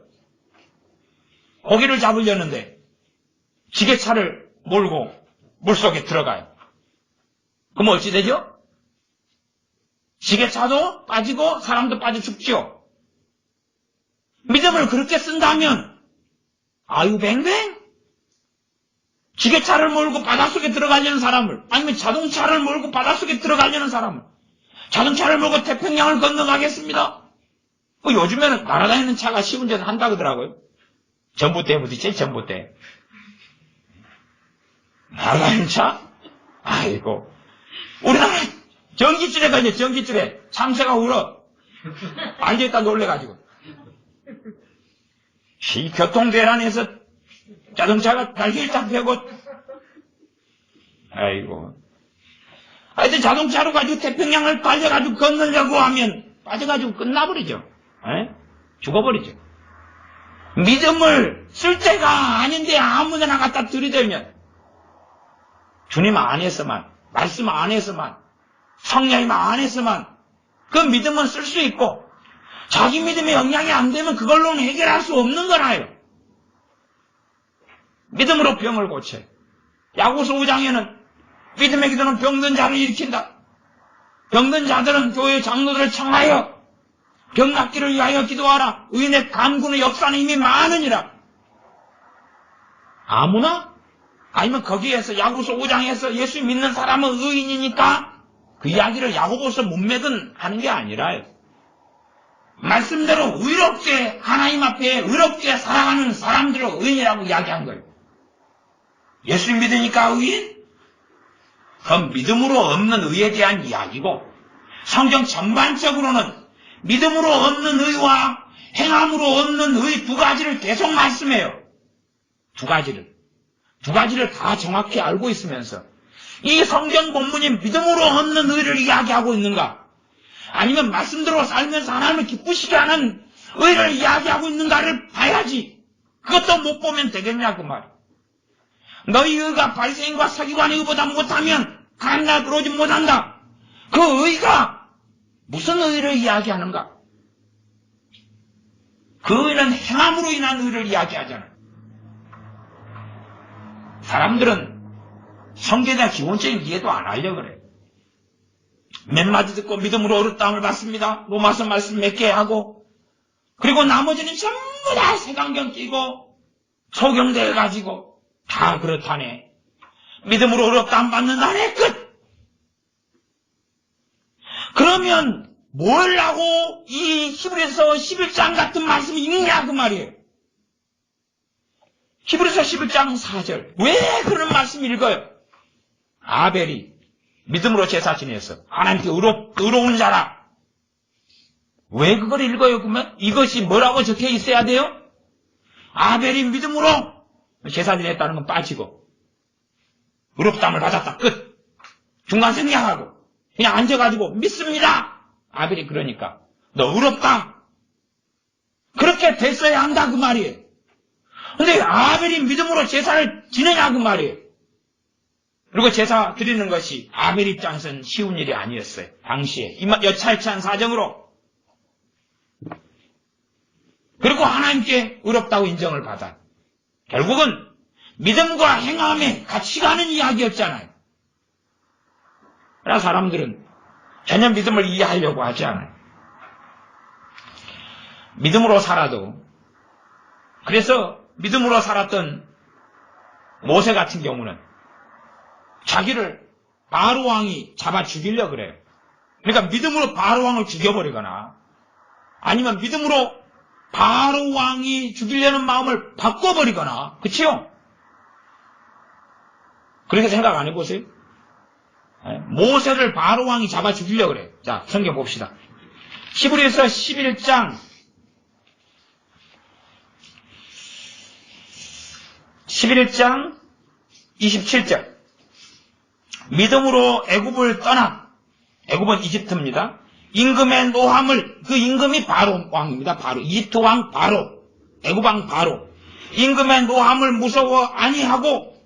고기를 잡으려는데 지게차를 몰고 물속에 들어가요. 그럼 어찌 되죠? 지게차도 빠지고 사람도 빠져 죽죠. 믿음을 그렇게 쓴다면 아유뱅뱅 지게차를 몰고 바닷속에 들어가려는 사람을 아니면 자동차를 몰고 바닷속에 들어가려는 사람을 자동차를 몰고 태평양을 건너가겠습니다. 요즘에는 날아다니는 차가 시운전 한다고 하더라고요. 전봇대에 부딪혀요. 전봇대. 날아다니는 차? 아이고 우리나라 전기줄에 가냐 전기줄에 참새가 울어. 앉아있다 놀래가지고 이 교통대란에서 자동차가 날개를 딱 펴고 아이고 하여튼 자동차로 가지고 태평양을 빠져가지고 건너려고 하면 빠져가지고 끝나버리죠. 죽어버리죠. 믿음을 쓸 때가 아닌데 아무데나 갖다 들이대면 주님 안에서만 말씀 안에서만 성령님 안에서만 그 믿음은 쓸 수 있고 자기 믿음에 영향이 안 되면 그걸로는 해결할 수 없는 거라요. 믿음으로 병을 고쳐요. 야고보서 5장에는 믿음의 기도는 병든 자를 일으킨다. 병든 자들은 교회 장로들을 청하여 병 낫기를 위하여 기도하라. 의인의 간구의 역사는 이미 많으니라. 아무나? 아니면 거기에서 야고보서 5장에서 예수 믿는 사람은 의인이니까 그 이야기를 야고보서 문맥은 하는 게 아니라요. 말씀대로 의롭게 하나님 앞에 의롭게 살아가는 사람들을 의인이라고 이야기한 거예요. 예수 믿으니까 의인? 그건 믿음으로 얻는 의에 대한 이야기고 성경 전반적으로는 믿음으로 얻는 의와 행함으로 얻는 의 두 가지를 계속 말씀해요. 두 가지를 다 정확히 알고 있으면서 이 성경 본문이 믿음으로 얻는 의를 이야기하고 있는가 아니면 말씀대로 살면서 하나님을 기쁘시게 하는 의를 이야기하고 있는가를 봐야지. 그것도 못 보면 되겠냐 그 말. 너희 의가 바리새인과 서기관의 의보다 못하면 하나님 들어오지 못한다. 그 의가 무슨 의를 이야기하는가? 그 의는 행함으로 인한 의를 이야기하잖아. 사람들은 성경에 대한 기본적인 이해도 안 하려고 그래. 몇 마디 듣고 믿음으로 어렵다함을 받습니다. 로마서 말씀 몇 개 하고 그리고 나머지는 전부 다 색안경 끼고 소경대 가지고 다 그렇다네. 믿음으로 어렵다함 받는다네. 끝. 그러면 뭘 하고 이 히브리서 11장 같은 말씀이 읽냐 그 말이에요. 히브리서 11장 4절. 왜 그런 말씀 읽어요? 아벨이 믿음으로 제사 지냈어. 하나님께 의로운 자라. 왜 그걸 읽어요? 그러면 이것이 뭐라고 적혀 있어야 돼요? 아벨이 믿음으로 제사 지냈다는 건 빠지고 의롭다함을 받았다. 끝. 중간 생략하고 그냥 앉아가지고 믿습니다. 아벨이 그러니까 너 의롭다. 그렇게 됐어야 한다 그 말이에요. 근데 아벨이 믿음으로 제사를 지내냐 그 말이에요. 그리고 제사 드리는 것이 아벨 입장에서는 쉬운 일이 아니었어요. 당시에 여차일차한 사정으로. 그리고 하나님께 의롭다고 인정을 받아. 결국은 믿음과 행함에 같이 가는 이야기였잖아요. 그러나 사람들은 전혀 믿음을 이해하려고 하지 않아요. 믿음으로 살아도, 그래서 믿음으로 살았던 모세 같은 경우는 자기를 바로 왕이 잡아 죽이려고 그래요. 그러니까 믿음으로 바로 왕을 죽여버리거나 아니면 믿음으로 바로 왕이 죽이려는 마음을 바꿔버리거나, 그치요? 그렇게 생각 안 해보세요? 모세를 바로 왕이 잡아 죽이려고 그래요. 자, 성경 봅시다. 히브리서 11장 27절. 믿음으로 애굽을 떠나, 애굽은 이집트입니다. 임금의 노함을, 그 임금이 바로 왕입니다. 바로 이집트 왕 바로, 애굽 왕 바로. 임금의 노함을 무서워 아니하고,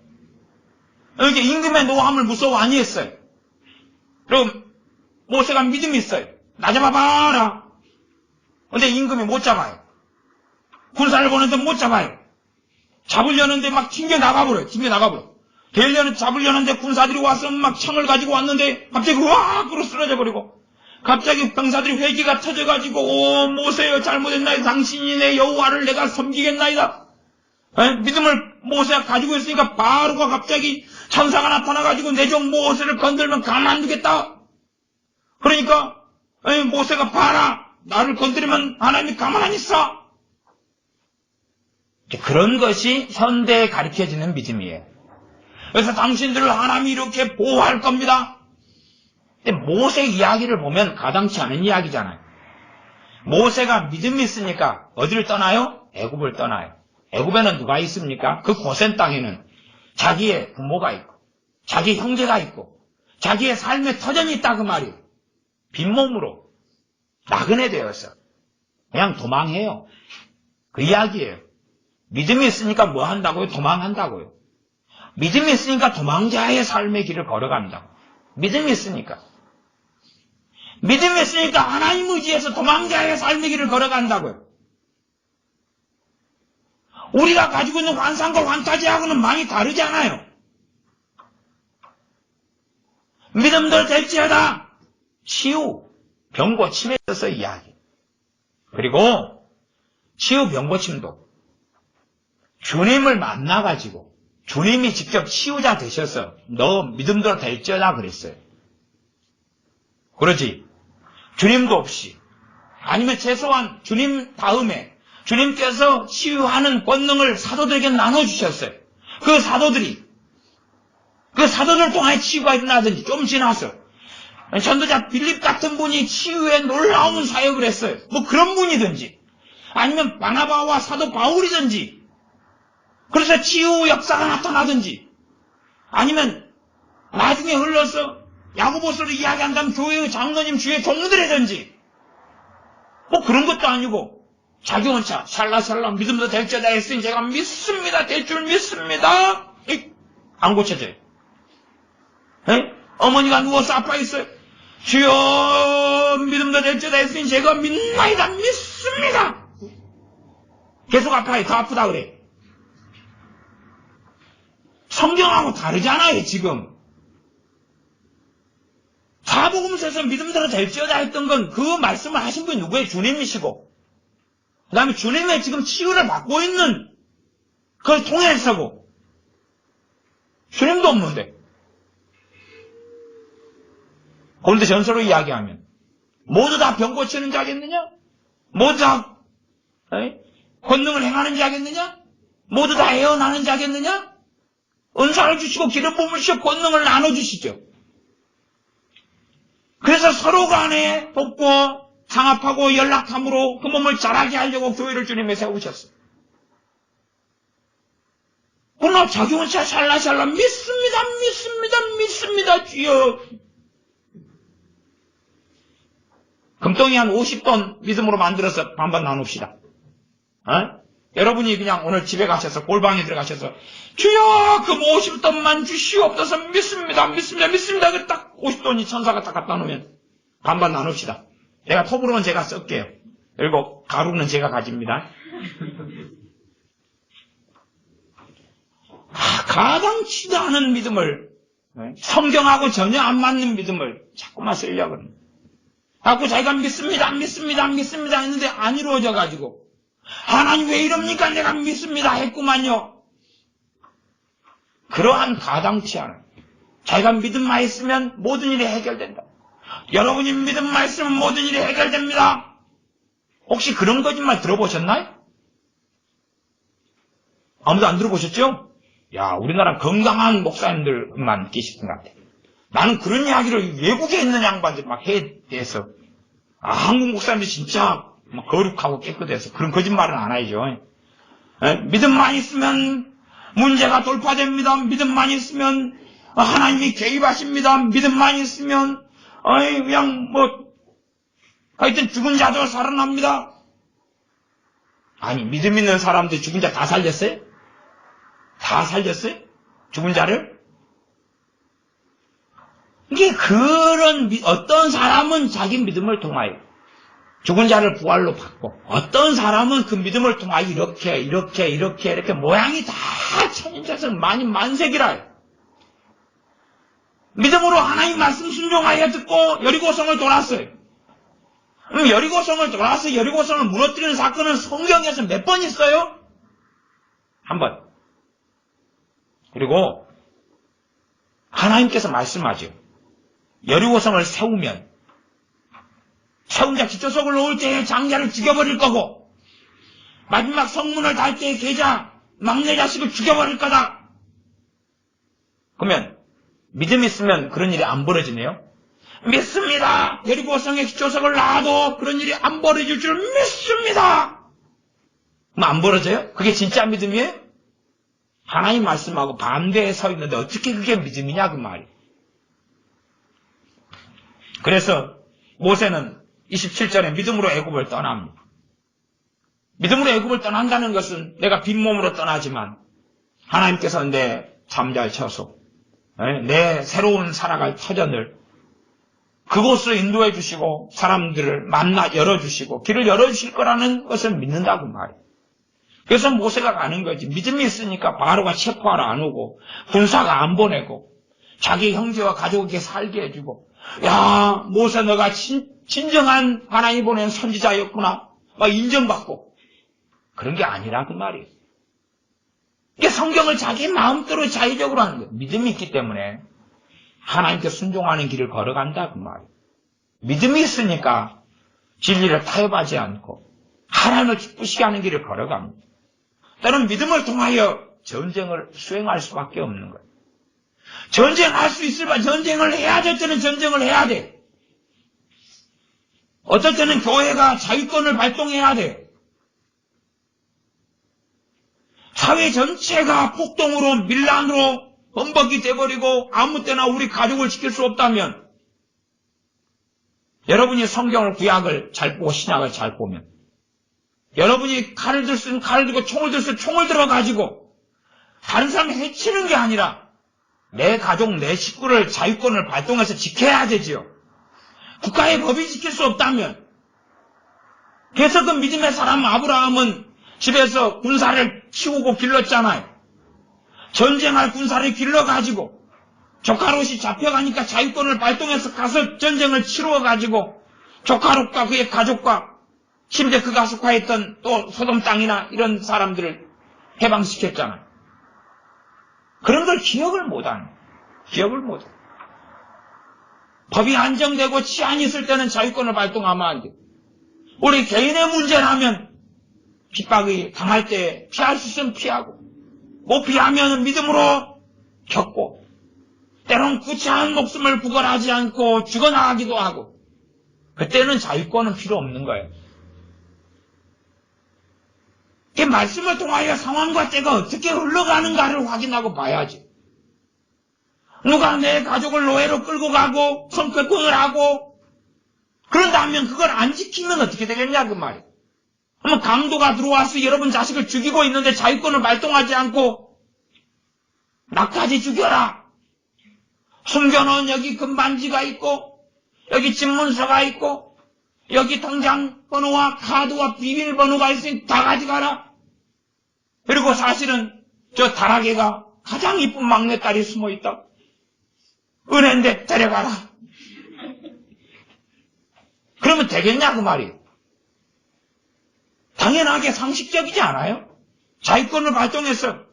이렇게 임금의 노함을 무서워 아니했어요. 그럼 모세가 믿음이 있어요. 나 잡아봐라. 근데 임금이 못 잡아요. 군사를 보는데 못 잡아요. 잡으려는데 막 튕겨 나가버려요. 잡으려는데 군사들이 와서 막 창을 가지고 왔는데 갑자기 와! 그로 쓰러져 버리고, 갑자기 병사들이 회기가 터져가지고, 오 모세여 잘못했나이다. 당신이 내 여호와를 내가 섬기겠나이다. 믿음을 모세가 가지고 있으니까 바로가 갑자기 천사가 나타나가지고 내 종 모세를 건들면 가만 안 두겠다. 그러니까 모세가 봐라, 나를 건드리면 하나님이 가만 안 있어. 그런 것이 현대에 가르쳐지는 믿음이에요. 그래서 당신들을 하나님이 이렇게 보호할 겁니다. 근데 모세 이야기를 보면 가당치 않은 이야기잖아요. 모세가 믿음이 있으니까 어디를 떠나요? 애굽을 떠나요. 애굽에는 누가 있습니까? 그 고센 땅에는 자기의 부모가 있고, 자기 형제가 있고, 자기의 삶의 터전이 있다 그 말이에요. 빈몸으로 나그네 되어서 그냥 도망해요. 그 이야기예요. 믿음이 있으니까 뭐 한다고요? 도망한다고요. 믿음이 있으니까 도망자의 삶의 길을 걸어간다고. 믿음이 있으니까. 믿음이 있으니까 하나님 의지에서 도망자의 삶의 길을 걸어간다고요. 우리가 가지고 있는 환상과 환타지하고는 많이 다르잖아요. 믿음들 될지어다. 치유, 병고침에 있어서 이야기. 그리고 치유, 병고침도 주님을 만나가지고 주님이 직접 치유자 되셔서 너 믿음대로 될지어다 그랬어요. 그러지 주님도 없이, 아니면 최소한 주님 다음에 주님께서 치유하는 권능을 사도들에게 나눠주셨어요. 그 사도들 통해 치유가 일어나든지, 좀 지나서 전도자 빌립 같은 분이 치유에 놀라운 사역을 했어요. 뭐 그런 분이든지, 아니면 바나바와 사도 바울이든지, 그래서 치유 역사가 나타나든지, 아니면 나중에 흘러서 야고보서를 이야기한다면 교회의 장로님 주의 종들이든지, 뭐 그런 것도 아니고 자기 혼자 샬라샬라 믿음도 될지어다 했으니 제가 믿습니다. 될 줄 믿습니다. 안 고쳐져요. 어머니가 누워서 아파 있어요. 주여 믿음도 될지어다 했으니 제가 믿나이다. 믿습니다. 계속 아파요. 더 아프다 그래. 성경하고 다르잖아요. 지금 사복음서에서 믿음대로 될지어다 했던 건 그 말씀을 하신 분이 누구예요? 주님이시고, 그 다음에 주님의 지금 치유를 받고 있는 그걸 통해서고, 주님도 없는데. 그런데 전서로 이야기하면 모두 다 병 고치는 자겠느냐? 모두 다 권능을 행하는 자겠느냐? 모두 다 애어나는 자겠느냐? 은사를 주시고 기름 부음을 주시고 권능을 나눠주시죠. 그래서 서로 간에 돕고 상합하고 연락함으로 그 몸을 자라게 하려고 교회를 주님에 세우셨어요. 그러나 자기 혼자 샬라샬라 믿습니다 주여. 금덩이 한 50돈 믿음으로 만들어서 반반 나눕시다. 여러분이 그냥 오늘 집에 가셔서 골방에 들어가셔서 주여 그 50돈만 주시옵소서 믿습니다. 그 딱 50돈이 천사가 딱 갖다 놓으면 반반 나눕시다. 내가 톱으로는 제가 쓸게요. 그리고 가루는 제가 가집니다. 가당치도 않은 믿음을, 성경하고 전혀 안 맞는 믿음을 자꾸만 쓰려고 합니다. 자꾸 자기가 믿습니다 했는데 안 이루어져가지고 하나님 왜 이럽니까? 내가 믿습니다 했구만요. 그러한 가당치 않은, 자기가 믿음만 있으면 모든 일이 해결된다. 여러분이 믿음만 있으면 모든 일이 해결됩니다. 혹시 그런 거짓말 들어보셨나요? 아무도 안 들어보셨죠? 야, 우리나라 건강한 목사님들만 계시던 것 같아. 나는 그런 이야기를 외국에 있는 양반들 막 해대서, 한국 목사님들 진짜 막 거룩하고 깨끗해서 그런 거짓말은 안 하죠. 믿음만 있으면 문제가 돌파됩니다. 믿음만 있으면 하나님이 개입하십니다. 믿음만 있으면 그냥 하여튼 죽은 자도 살아납니다. 아니, 믿음 있는 사람들 죽은 자 다 살렸어요? 다 살렸어요? 죽은 자를? 이게 어떤 사람은 자기 믿음을 통하여 죽은 자를 부활로 받고, 어떤 사람은 그 믿음을 통하여 이렇게 모양이 다 천인자선 만색이라. 믿음으로 하나님 말씀 순종하여 듣고 여리고성을 돌았어요. 여리고성을 돌아서 여리고성을 무너뜨리는 사건은 성경에서 몇 번 있어요? 한 번. 그리고 하나님께서 말씀하죠. 여리고성을 세우면 세운 자 기초석을 놓을 때에 장자를 죽여버릴 거고, 마지막 성문을 달 때에 계자 막내 자식을 죽여버릴 거다. 그러면 믿음이 있으면 그런 일이 안 벌어지네요. 믿습니다. 여리고성의 기초석을 놔도 그런 일이 안 벌어질 줄 믿습니다. 그럼 안 벌어져요? 그게 진짜 믿음이에요? 하나님 말씀하고 반대에 서 있는데 어떻게 그게 믿음이냐 그 말이. 그래서 모세는 27절에 믿음으로 애굽을 떠납니다. 믿음으로 애굽을 떠난다는 것은 내가 빈몸으로 떠나지만 하나님께서 내 잠잘 처소, 내 새로운 살아갈 터전을 그곳으로 인도해 주시고 사람들을 열어주시고 길을 열어주실 거라는 것을 믿는다고 말이에요. 그래서 모세가 가는 거지. 믿음이 있으니까 바로가 체포하러 안 오고 군사가 안 보내고 자기 형제와 가족에게 살게 해주고, 야, 모세 너가 진정한 하나님이 보낸 선지자였구나 막 인정받고 그런 게 아니라 그 말이에요. 이게 성경을 자기 마음대로 자의적으로 하는 거예요. 믿음이 있기 때문에 하나님께 순종하는 길을 걸어간다 그 말이에요. 믿음이 있으니까 진리를 타협하지 않고 하나님을 기쁘시게 하는 길을 걸어갑니다. 때로는 믿음을 통하여 전쟁을 수행할 수밖에 없는 거예요. 전쟁할 수 있을 바 전쟁을 해야 될 때는 전쟁을 해야 돼. 어떨 때는 교회가 자유권을 발동해야 돼. 사회 전체가 폭동으로 밀란으로 범벅이 돼버리고 아무 때나 우리 가족을 지킬 수 없다면, 여러분이 성경을 구약을 잘 보고 신약을 잘 보면, 여러분이 칼을 들 수 있으면 칼을 들고 총을 들 수 있으면 총을 들어가지고 다른 사람 해치는 게 아니라 내 가족, 내 식구를 자유권을 발동해서 지켜야 되지요. 국가의 법이 지킬 수 없다면. 그래서 그 믿음의 사람 아브라함은 집에서 군사를 키우고 길렀잖아요. 전쟁할 군사를 길러가지고 조카롯이 잡혀가니까 자유권을 발동해서 가서 전쟁을 치루어가지고 조카롯과 그의 가족과 심지어 그가 속하였던 또 소돔 땅이나 이런 사람들을 해방시켰잖아요. 그런 걸 기억을 못하는. 법이 안정되고 치안이 있을 때는 자유권을 발동하면 안 돼. 우리 개인의 문제라면 핍박이 당할 때 피할 수 있으면 피하고, 못 피하면 믿음으로 겪고, 때론 구차한 목숨을 구걸하지 않고 죽어나가기도 하고, 그때는 자유권은 필요 없는 거예요. 이 말씀을 통하여 상황과 때가 어떻게 흘러가는가를 확인하고 봐야지. 누가 내 가족을 노예로 끌고 가고 성폭행을 하고 그런다면 그걸 안 지키면 어떻게 되겠냐 그 말이에요. 그러면 강도가 들어와서 여러분 자식을 죽이고 있는데 자유권을 발동하지 않고 나까지 죽여라. 숨겨놓은 여기 금반지가 있고 여기 집문서가 있고 여기 통장 번호와 카드와 비밀번호가 있으니 다 가져가라. 그리고 사실은 저 다락에가 가장 이쁜 막내딸이 숨어있다. 은혜인데 데려가라. 그러면 되겠냐 그 말이에요. 당연하게 상식적이지 않아요? 자유권을 발동해서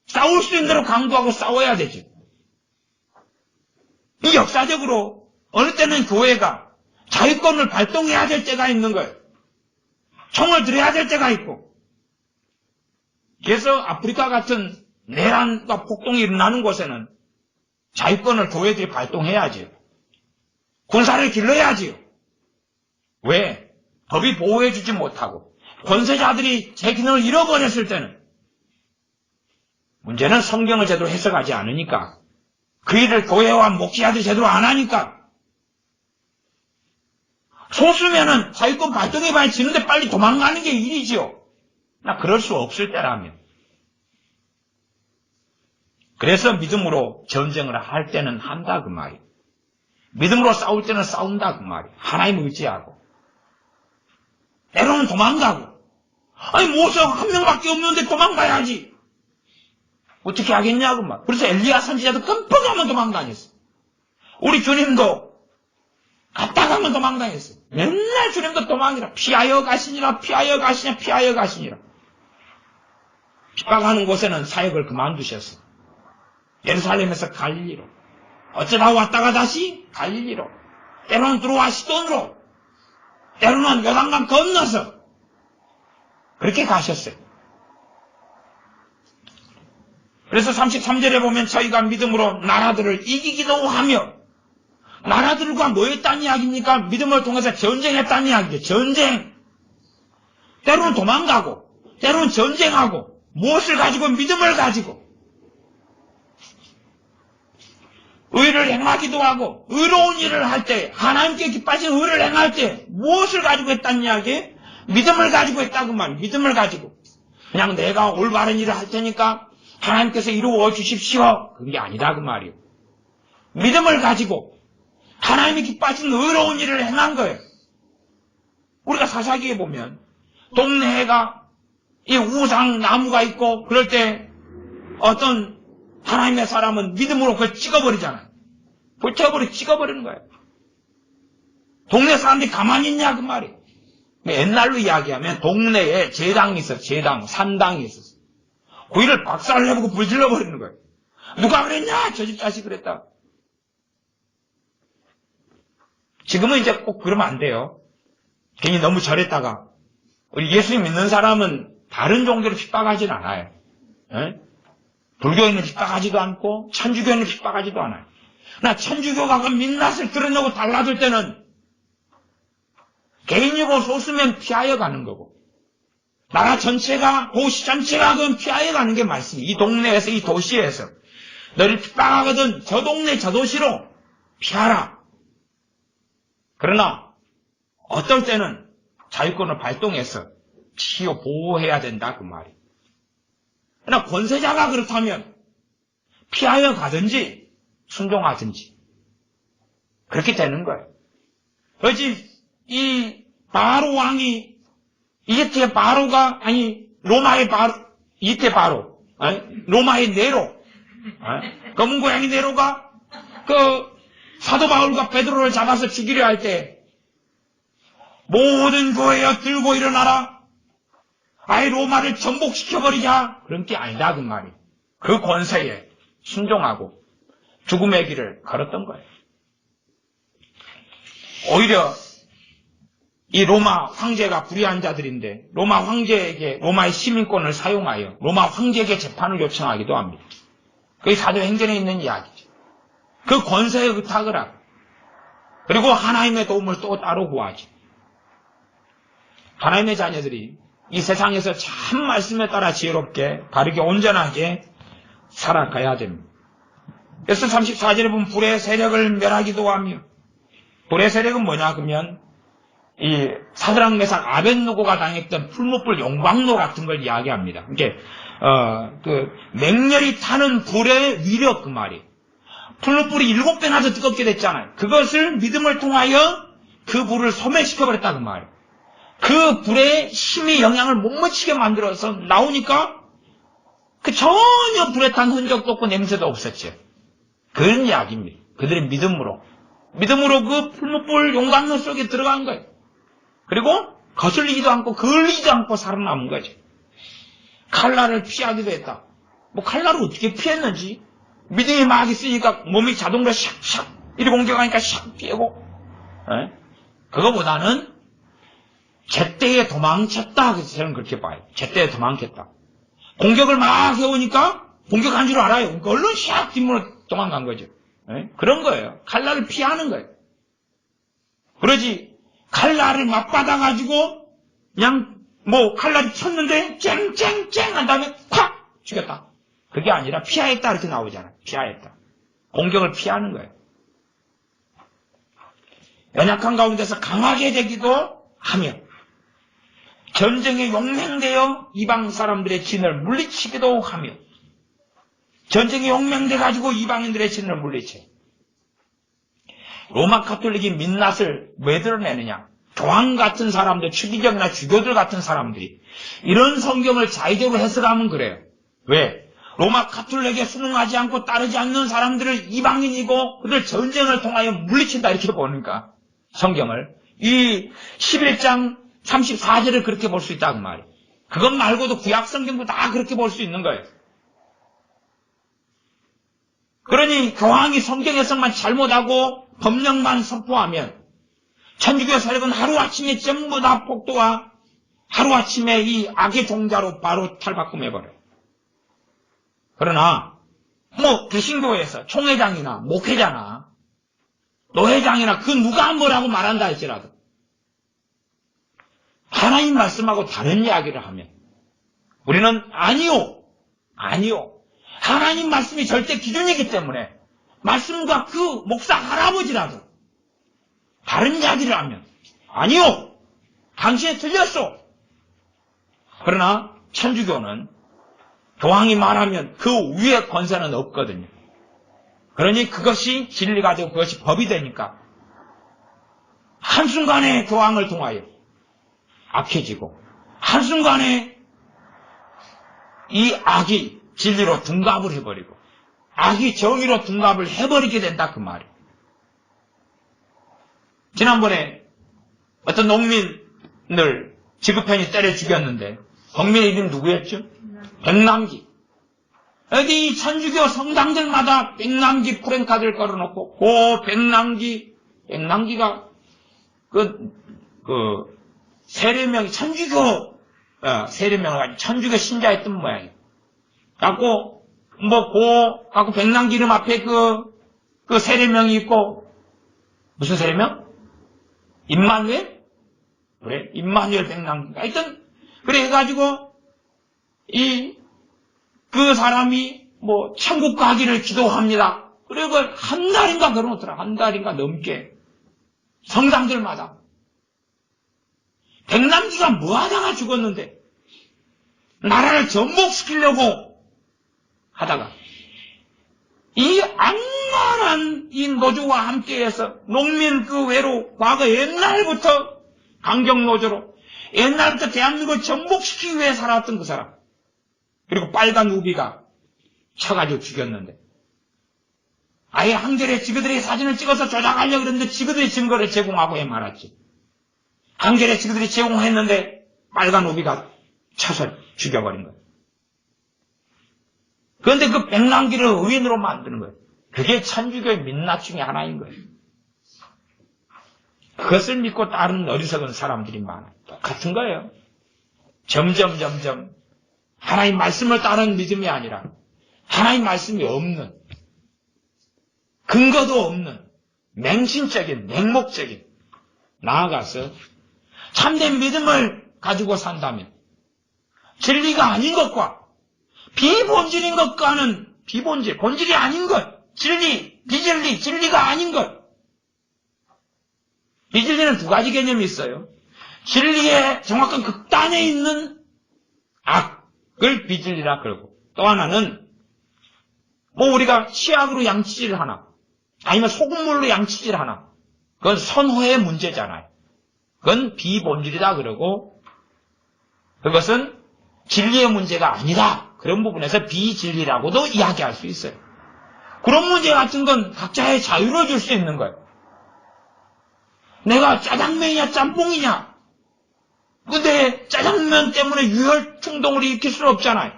싸울 수 있는 대로 강도하고 싸워야 되죠. 이 역사적으로 어느 때는 교회가 자유권을 발동해야 될 때가 있는 거예요. 총을 들여야 될 때가 있고. 그래서 아프리카 같은 내란과 폭동이 일어나는 곳에는 자유권을 교회들이 발동해야지요. 군사를 길러야지요. 왜? 법이 보호해주지 못하고 권세자들이 제 기능을 잃어버렸을 때는 문제는 성경을 제대로 해석하지 않으니까 그 일을 교회와 목회자들이 제대로 안 하니까 소수면은 자유권 발동해봐야 지는데 빨리 도망가는 게 일이지요. 나 그럴 수 없을 때라면. 그래서 믿음으로 전쟁을 할 때는 한다 그 말이에요. 믿음으로 싸울 때는 싸운다 그 말이에요. 하나님 의지하고. 때로는 도망가고. 아니 모세 한 명밖에 없는데 도망가야지. 어떻게 하겠냐 그 말. 그래서 엘리야 선지자도 끔찍하면 도망다녔어. 우리 주님도 갔다 가면 도망다녔어. 맨날 주님도 도망이라. 피하여 가시니라 피하여 가시냐 피하여 가시니라. 핍박하는 곳에는 사역을 그만두셨어. 예루살렘에서 갈릴리로. 어쩌다 왔다가 다시 갈릴리로. 때로는 들어와 시돈으로. 때로는 요단강 건너서 그렇게 가셨어요. 그래서 33절에 보면 저희가 믿음으로 나라들을 이기기도 하며 나라들과 뭐 했다는 이야기입니까? 믿음을 통해서 전쟁했다는 이야기죠. 전쟁. 때로는 도망가고 때로는 전쟁하고 무엇을 가지고 믿음을 가지고 의를 행하기도 하고 의로운 일을 할 때 하나님께 기뻐하신 의를 행할 때 무엇을 가지고 했다는 이야기? 믿음을 가지고 했다고 말이에요. 믿음을 가지고 그냥 내가 올바른 일을 할 테니까 하나님께서 이루어 주십시오. 그게 아니다 그 말이에요. 믿음을 가지고 하나님이 기뻐하신 의로운 일을 행한 거예요. 우리가 사사기에 보면 동네에가 이 우상 나무가 있고 그럴 때 어떤 하나님의 사람은 믿음으로 그걸 찍어버리잖아요. 불태워버리고 찍어버리는 거예요. 동네 사람들이 가만히 있냐 그 말이에요. 옛날로 이야기하면 동네에 제당이 있었어요. 제당, 산당이 있었어요. 그 일을 박살내보고 불질러버리는 거예요. 누가 그랬냐? 저 집 자식 그랬다. 지금은 이제 꼭 그러면 안 돼요. 괜히 너무 절했다가 우리 예수 믿는 사람은 다른 종교를 핍박하진 않아요. 에? 불교인을 핍박하지도 않고 천주교인을 핍박하지도 않아요. 나 천주교가 그 민낯을 드러내고 달라들 때는 개인이고 소수면 피하여 가는 거고 나라 전체가 도시 전체가 그건 피하여 가는 게 말씀이에요. 이 동네에서 이 도시에서 너를 핍박하거든 저 동네 저 도시로 피하라. 그러나 어떨 때는 자유권을 발동해서 치유 보호해야 된다 그 말이에요. 그러나 권세자가 그렇다면 피하여 가든지 순종하든지 그렇게 되는 거예요. 그렇지 이 바로 왕이 이집트의 바로가 아니 로마의 바로 이집트의 바로 아니 로마의 네로 검은 고양이 네로가 그 사도 바울과 베드로를 잡아서 죽이려 할 때 모든 교회여 들고 일어나라. 아예 로마를 전복시켜버리자. 그런 게 아니다 그 말이. 그 권세에 순종하고 죽음의 길을 걸었던 거예요. 오히려 이 로마 황제가 불의한 자들인데 로마 황제에게 로마의 시민권을 사용하여 로마 황제에게 재판을 요청하기도 합니다. 그게 사도행전에 있는 이야기죠. 그 권세에 의탁을 하고 그리고 하나님의 도움을 또 따로 구하죠. 하나님의 자녀들이 이 세상에서 참 말씀에 따라 지혜롭게 바르게 온전하게 살아가야 됩니다. 그래서 34절에 보면 불의 세력을 멸하기도 하며 불의 세력은 뭐냐 그러면 이 사드락 메삭 아벳느고가 당했던 풀무불 용광로 같은 걸 이야기합니다. 이게 그 맹렬히 타는 불의 위력 그 말이. 풀무불이 7배나 더 뜨겁게 됐잖아요. 그것을 믿음을 통하여 그 불을 소멸시켜버렸다 그 말이에요. 그 불의 힘이 영향을 못 미치게 만들어서 나오니까 그 전혀 불에 탄 흔적도 없고 냄새도 없었죠. 그런 이야기입니다. 그들의 믿음으로 그 풀무불 용광로 속에 들어간 거예요. 그리고 거슬리지도 않고 걸리지도 않고 살아남은 거죠. 칼날을 피하기도 했다. 뭐 칼날을 어떻게 피했는지 믿음이 막 있으니까 몸이 자동으로 샥샥 이리 공격하니까 샥 피하고 그거보다는 제때에 도망쳤다. 그래서 저는 그렇게 봐요. 제때에 도망쳤다. 공격을 막 해오니까 공격한 줄 알아요. 그러니까 얼른 샥 뒷문으로 도망간 거죠. 그런 거예요. 칼날을 피하는 거예요. 그러지 칼날을 맞받아가지고 그냥 뭐 칼날이 쳤는데 쨍쨍쨍 한 다음에 콱 죽였다. 그게 아니라 피하였다 이렇게 나오잖아요. 피하였다. 공격을 피하는 거예요. 연약한 가운데서 강하게 되기도 하며 전쟁에 용맹되어 이방 사람들의 진을 물리치기도 하며 전쟁에 용맹돼가지고 이방인들의 진을 물리쳐. 로마 카톨릭이 민낯을 왜 드러내느냐? 교황 같은 사람들, 추기경이나 주교들 같은 사람들이 이런 성경을 자의적으로 해석하면 그래요. 왜? 로마 카톨릭에 순응하지 않고 따르지 않는 사람들을 이방인이고 그들 전쟁을 통하여 물리친다 이렇게 보니까 성경을 이 11장 34절을 그렇게 볼 수 있다고 말이에요. 그것 말고도 구약 성경도 다 그렇게 볼 수 있는 거예요. 그러니 교황이 성경 해석만 잘못하고 법령만 선포하면 천주교 세력은 하루아침에 전부 다 폭도와 하루아침에 이 악의 종자로 바로 탈바꿈해버려요. 그러나 뭐 개신교에서 총회장이나 목회자나 노회장이나 그 누가 뭐라고 말한다 할지라도 하나님 말씀하고 다른 이야기를 하면 우리는 아니요. 하나님 말씀이 절대 기준이기 때문에 말씀과 그 목사 할아버지라도 다른 이야기를 하면 아니요. 당신이 틀렸어. 그러나 천주교는 교황이 말하면 그 위에 권세는 없거든요. 그러니 그것이 진리가 되고 그것이 법이 되니까 한순간에 교황을 통하여 악해지고 한순간에 이 악이 진리로 둔갑을 해버리고 악이 정의로 둔갑을 해버리게 된다 그 말이에요. 지난번에 어떤 농민을 지급편이 때려 죽였는데 농민의 이름이 누구였죠? 백남기. 여기 천주교 성당들마다 백남기 프랭카드를 걸어놓고 그 백남기가 세례명이 천주교 세례명을 가지고 천주교 신자였던 모양이에요. 갖고 갖고 백남기 이름 앞에 그 세례명이 있고 무슨 세례명? 임마누엘? 그래, 임마누엘 백남기가 하여튼 그래 해가지고 그 사람이 천국 가기를 기도합니다. 그리고 한 달인가 그러더라. 한 달인가 넘게 성당들마다 백남기가 뭐 하다가 죽었는데 나라를 전복시키려고 하다가 이 악랄한 이 노조와 함께해서 농민 그 외로 과거 옛날부터 강경노조로 옛날부터 대한민국을 전복시키기 위해 살았던 그 사람 그리고 빨간 우비가 쳐가지고 죽였는데 아예 한겨레 지그들이 사진을 찍어서 조작하려고 그랬는데 지그들이 증거를 제공하고 해 말았지. 한겨레 지그들이 제공했는데 빨간 우비가 쳐서 죽여버린 거예요. 그런데 그 백남기를 의인으로 만드는 거예요. 그게 천주교의 민낯 중에 하나인 거예요. 그 그것을 믿고 따르는 어리석은 사람들이 많아요. 똑같은 거예요. 점점 하나님 말씀을 따르는 믿음이 아니라 하나님 말씀이 없는, 근거도 없는 맹신적인, 맹목적인, 나아가서 참된 믿음을 가지고 산다면 진리가 아닌 것과 비본질인 것과는 비본질, 본질이 아닌 것, 진리, 비진리, 진리가 아닌 것. 비진리는 두 가지 개념이 있어요. 진리의 정확한 극단에 있는 악을 비진리라 그러고, 또 하나는 뭐 우리가 치약으로 양치질 하나, 아니면 소금물로 양치질 하나, 그건 선호의 문제잖아요. 그건 비본질이다 그러고, 그것은 진리의 문제가 아니다. 그런 부분에서 비진리라고도 이야기할 수 있어요. 그런 문제 같은 건 각자의 자유를 줄 수 있는 거예요. 내가 짜장면이냐 짬뽕이냐, 근데 짜장면 때문에 유혈 충동을 일으킬 수는 없잖아요.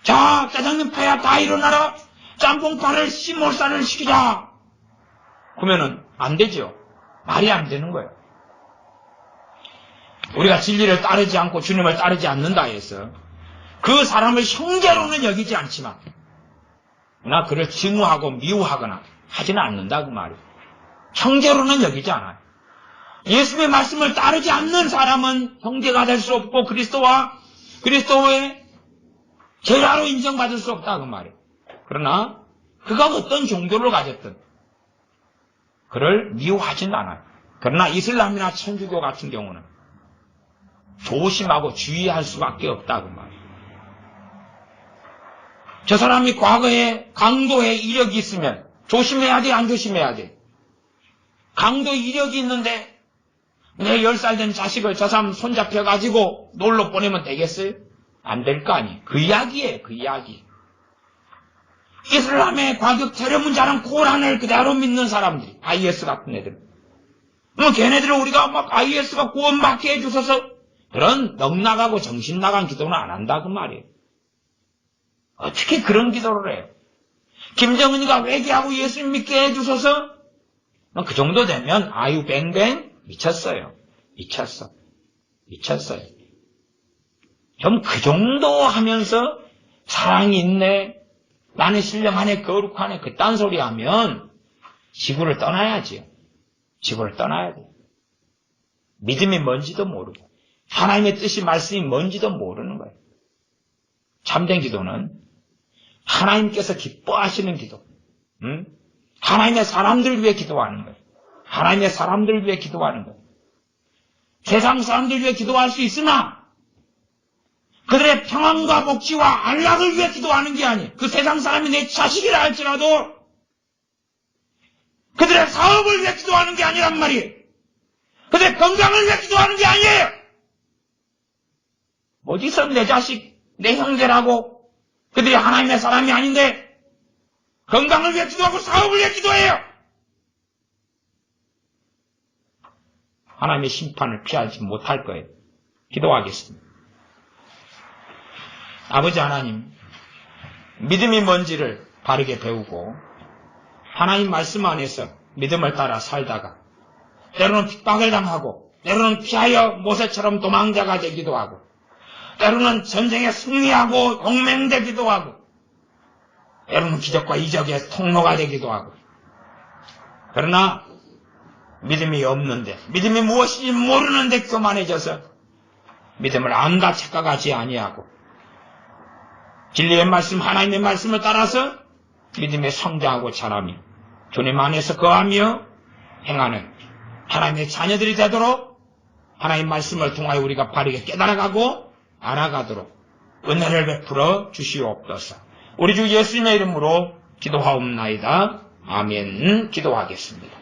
자, 짜장면파야 다 일어나라. 짬뽕파를 씨몰살을 시키자. 그러면은 안 되죠. 말이 안 되는 거예요. 우리가 진리를 따르지 않고 주님을 따르지 않는다 해서 그 사람을 형제로는 여기지 않지만 나 그를 증오하고 미워하거나 하지는 않는다 그 말이에요. 형제로는 여기지 않아요. 예수님의 말씀을 따르지 않는 사람은 형제가 될 수 없고 그리스도의 제자로 인정받을 수 없다 그 말이에요. 그러나 그가 어떤 종교를 가졌든 그를 미워하진 않아요. 그러나 이슬람이나 천주교 같은 경우는 조심하고 주의할 수밖에 없다 그 말이에요. 저 사람이 과거에 강도의 이력이 있으면 조심해야 돼, 안 조심해야 돼? 강도 이력이 있는데 내 10살 된 자식을 저 사람 손잡혀가지고 놀러 보내면 되겠어요? 안 될 거 아니에요. 그 이야기예요, 그 이야기. 이슬람의 과격 테러문자랑 코란을 그대로 믿는 사람들이, IS 같은 애들. 걔네들을 우리가 막 IS가 구원받게 해주셔서 그런 넉나가고 정신 나간 기도는 안 한다 그 말이에요. 어떻게 그런 기도를 해요? 김정은이가 회개하고 예수님 믿게 해주셔서 그 정도 되면 아유 뱅뱅 미쳤어요. 미쳤어요. 좀 그 정도 하면서 사랑이 있네, 나는 신령하네, 거룩하네, 그딴 소리 하면 지구를 떠나야지요. 지구를 떠나야 돼요. 믿음이 뭔지도 모르고 하나님의 뜻이 말씀이 뭔지도 모르는 거예요. 참된 기도는 하나님께서 기뻐하시는 기도, 하나님의 사람들 위해 기도하는 거예요. 하나님의 사람들 위해 기도하는 거예요. 세상 사람들 위해 기도할 수 있으나 그들의 평안과 복지와 안락을 위해 기도하는 게 아니에요. 그 세상 사람이 내 자식이라 할지라도 그들의 사업을 위해 기도하는 게 아니란 말이에요. 그들의 건강을 위해 기도하는 게 아니에요. 어디서 내 자식, 내 형제라고 그들이 하나님의 사람이 아닌데 건강을 위해 기도하고 사업을 위해 기도해요. 하나님의 심판을 피하지 못할 거예요. 기도하겠습니다. 아버지 하나님, 믿음이 뭔지를 바르게 배우고 하나님 말씀 안에서 믿음을 따라 살다가 때로는 핍박을 당하고 때로는 피하여 모세처럼 도망자가 되기도 하고 때로는 전쟁에 승리하고 용맹되기도 하고 때로는 기적과 이적의 통로가 되기도 하고, 그러나 믿음이 없는데, 믿음이 무엇인지 모르는데 교만해져서 믿음을 안다 착각하지 아니하고 진리의 말씀, 하나님의 말씀을 따라서 믿음에 성장하고 자라며 주님 안에서 거하며 행하는 하나님의 자녀들이 되도록 하나님의 말씀을 통하여 우리가 바르게 깨달아가고 알아가도록 은혜를 베풀어 주시옵소서. 우리 주 예수님의 이름으로 기도하옵나이다. 아멘. 기도하겠습니다.